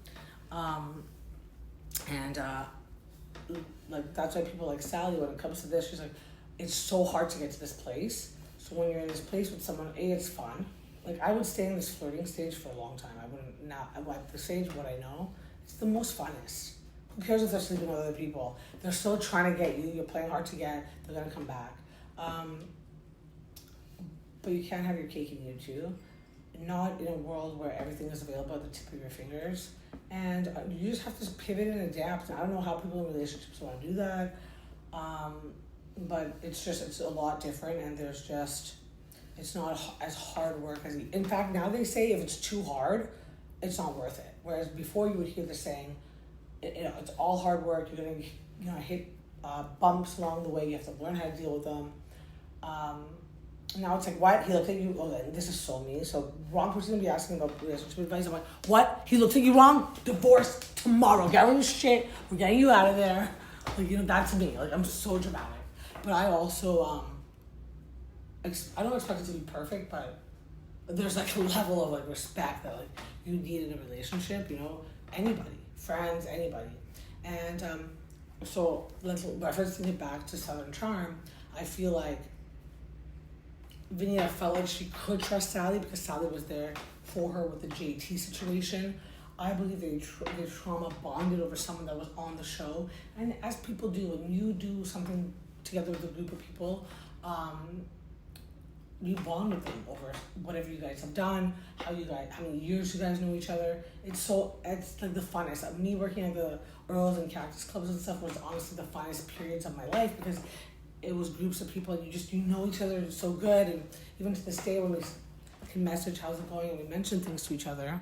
Like, that's why people like Salley, when it comes to this, she's like, it's so hard to get to this place. So when you're in this place with someone, it's fun. Like, I would stay in this flirting stage for a long time. I wouldn't, not, at the stage of what I know, it's the most funnest. Who cares if they're sleeping with other people? They're still trying to get you. You're playing hard to get. They're going to come back. But you can't have your cake and eat it too. Not in a world where everything is available at the tip of your fingers. And you just have to pivot and adapt. And I don't know how people in relationships want to do that. But it's a lot different, and it's not as hard work as in fact, now they say if it's too hard, it's not worth it. Whereas before you would hear the saying, it's all hard work. You're gonna hit bumps along the way. You have to learn how to deal with them. Now it's like, what? He looked at you. Oh, this is so mean. So wrong person gonna be asking about relationship advice. I'm like, what? He looked at you wrong? Divorce tomorrow. Get rid of your shit. We're getting you out of there. Like, that's me. Like, I'm so dramatic. But I also, I don't expect it to be perfect, but there's like a level of like respect that like you need in a relationship, you know, anybody, friends, anybody. And so let's referencing it back to Southern Charm, I feel like Venita felt like she could trust Salley because Salley was there for her with the JT situation. I believe they trauma bonded over someone that was on the show. And as people do, when you do something together with a group of people, you bond with them over whatever you guys have done, how many years you guys know each other. It's like the funnest. Me working at the Earls and Cactus Clubs and stuff was honestly the funnest periods of my life, because it was groups of people and you know each other so good. And even to this day, when we can message how's it going and we mention things to each other,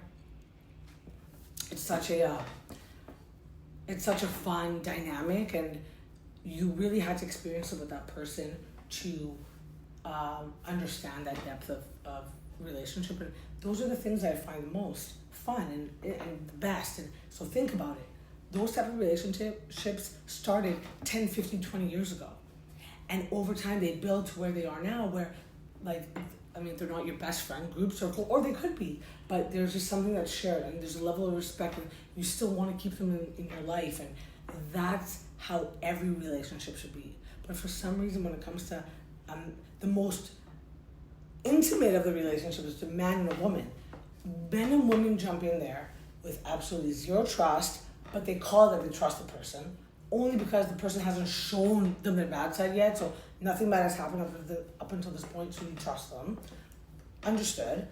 it's such a fun dynamic, and you really had to experience it with that person to understand that depth of relationship. And those are the things that I find the most fun and the best. And so think about it. Those type of relationships started 10, 15, 20 years ago. And over time they build to where they are now, where they're not your best friend group circle, or they could be, but there's just something that's shared and there's a level of respect and you still want to keep them in your life. And that's how every relationship should be. But for some reason, when it comes to the most intimate of the relationships, is the man and a woman. Men and women jump in there with absolutely zero trust, but they call that they trust the person only because the person hasn't shown them their bad side yet. So nothing bad has happened up until this point, so you trust them. Understood.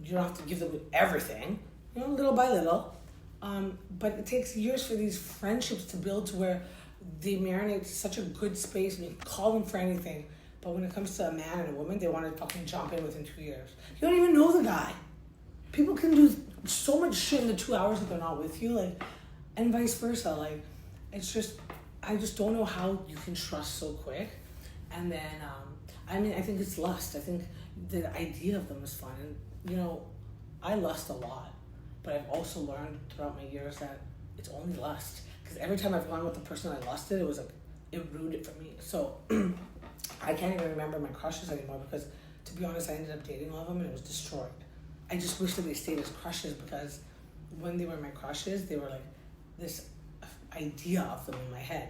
You don't have to give them everything, little by little. But it takes years for these friendships to build to where they marinate such a good space and you can call them for anything. But when it comes to a man and a woman, they want to fucking jump in within 2 years. You don't even know the guy. People can do so much shit in the 2 hours that they're not with you, and vice versa. It's just, I just don't know how you can trust so quick. And then, I think it's lust. I think the idea of them is fun. And, I lust a lot. But I've also learned throughout my years that it's only lust. Because every time I've gone with the person I lusted, it was it ruined it for me. So I can't even remember my crushes anymore, because, to be honest, I ended up dating all of them and it was destroyed. I just wish that they stayed as crushes, because when they were my crushes, they were this idea of them in my head,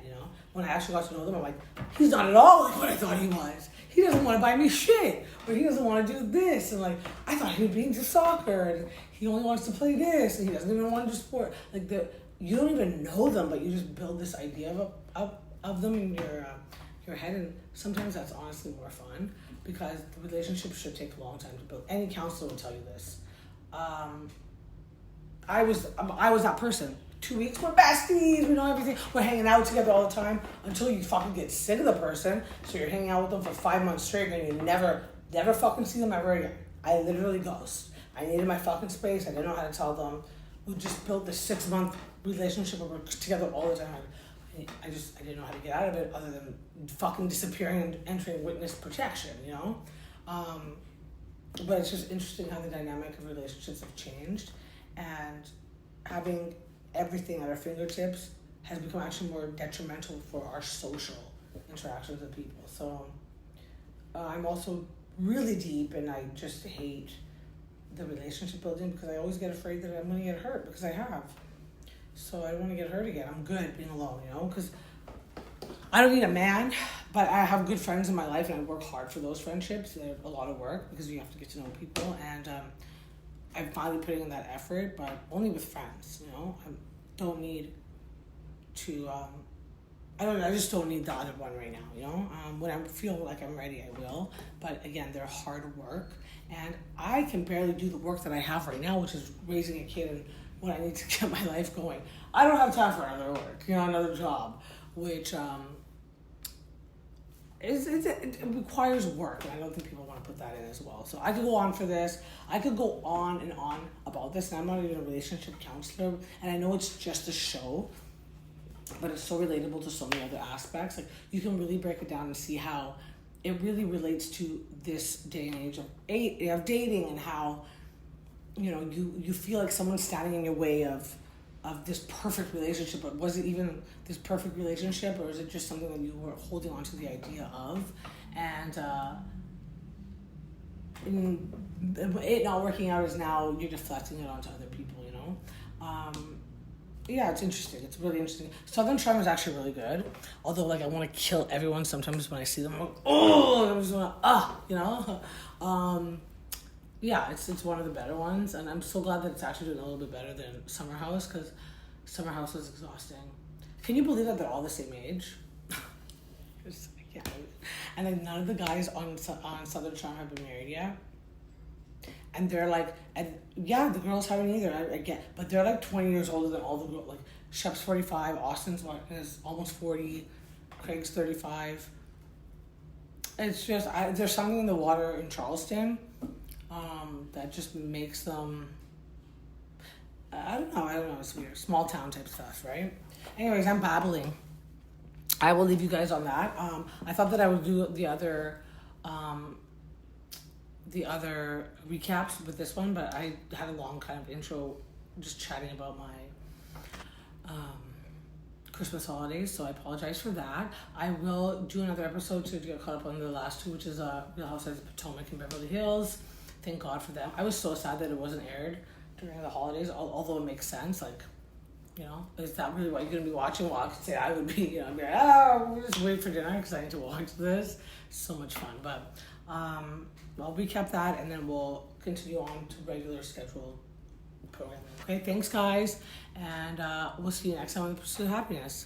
When I actually got to know them, I'm like, he's not at all like what I thought he was. He doesn't want to buy me shit, or he doesn't want to do this, and I thought he would be into soccer, and he only wants to play this, and he doesn't even want to do sport. You don't even know them, but you just build this idea of them in your head, and sometimes that's honestly more fun, because the relationship should take a long time to build. Any counselor will tell you this. I was that person. 2 weeks, we're besties, we know everything. We're hanging out together all the time until you fucking get sick of the person. So you're hanging out with them for 5 months straight and you never fucking see them ever again. I literally ghost. I needed my fucking space. I didn't know how to tell them. We just built this 6-month relationship where we're together all the time. I didn't know how to get out of it other than fucking disappearing and entering witness protection, But it's just interesting how the dynamic of relationships have changed, and having everything at our fingertips has become actually more detrimental for our social interactions with people. So I'm also really deep, and I just hate the relationship building, because I always get afraid that I'm going to get hurt, because I have. So I don't want to get hurt again. I'm good being alone, because I don't need a man, but I have good friends in my life, and I work hard for those friendships. They're a lot of work, because you have to get to know people, and I'm finally putting in that effort, but only with friends, I don't need to, I just don't need the other one right now, When I feel like I'm ready, I will, but again, they're hard work, and I can barely do the work that I have right now, which is raising a kid and what I need to get my life going. I don't have time for other work, another job, which, it requires work, and I don't think people want to put that in as well. So I could go on for this. I could go on and on about this, and I'm not even a relationship counselor, and I know it's just a show, but it's so relatable to so many other aspects. You can really break it down and see how it really relates to this day and age of dating, and how, you feel like someone's standing in your way of this perfect relationship, but was it even this perfect relationship, or is it just something that you were holding on to the idea of, and it not working out is now you're deflecting it onto other people, it's interesting. It's really interesting. Southern Charm is actually really good, although I want to kill everyone sometimes when I see them. I'm like, oh, I just want to Yeah, it's one of the better ones, and I'm so glad that it's actually doing a little bit better than Summer House, because Summer House was exhausting. Can you believe that they're all the same age? I can't believe it. And then none of the guys on Southern Charm have been married yet. And they're like, and yeah, the girls haven't either. I get, but they're like 20 years older than all the girls. Like Shep's 45, Austen's is almost 40, Craig's 35. It's just there's something in the water in Charleston, that just makes them. I don't know. It's weird, small town type stuff, right? Anyways, I'm babbling. I will leave you guys on that. I thought that I would do the other recaps with this one, but I had a long kind of intro just chatting about my Christmas holidays, so I apologize for that. I will do another episode to get caught up on the last two, which is Real Housewives of Potomac and Beverly Hills. Thank God for them. I was so sad that it wasn't aired during the holidays, although it makes sense. Like, you know, is that really what you're going to be watching? Well, I could say I would be, you know, I'd be like, we'll just wait for dinner because I need to watch this. So much fun. But I'll recap that, and then we'll continue on to regular scheduled programming. Okay, thanks, guys. And we'll see you next time on The Pursuit of Happiness.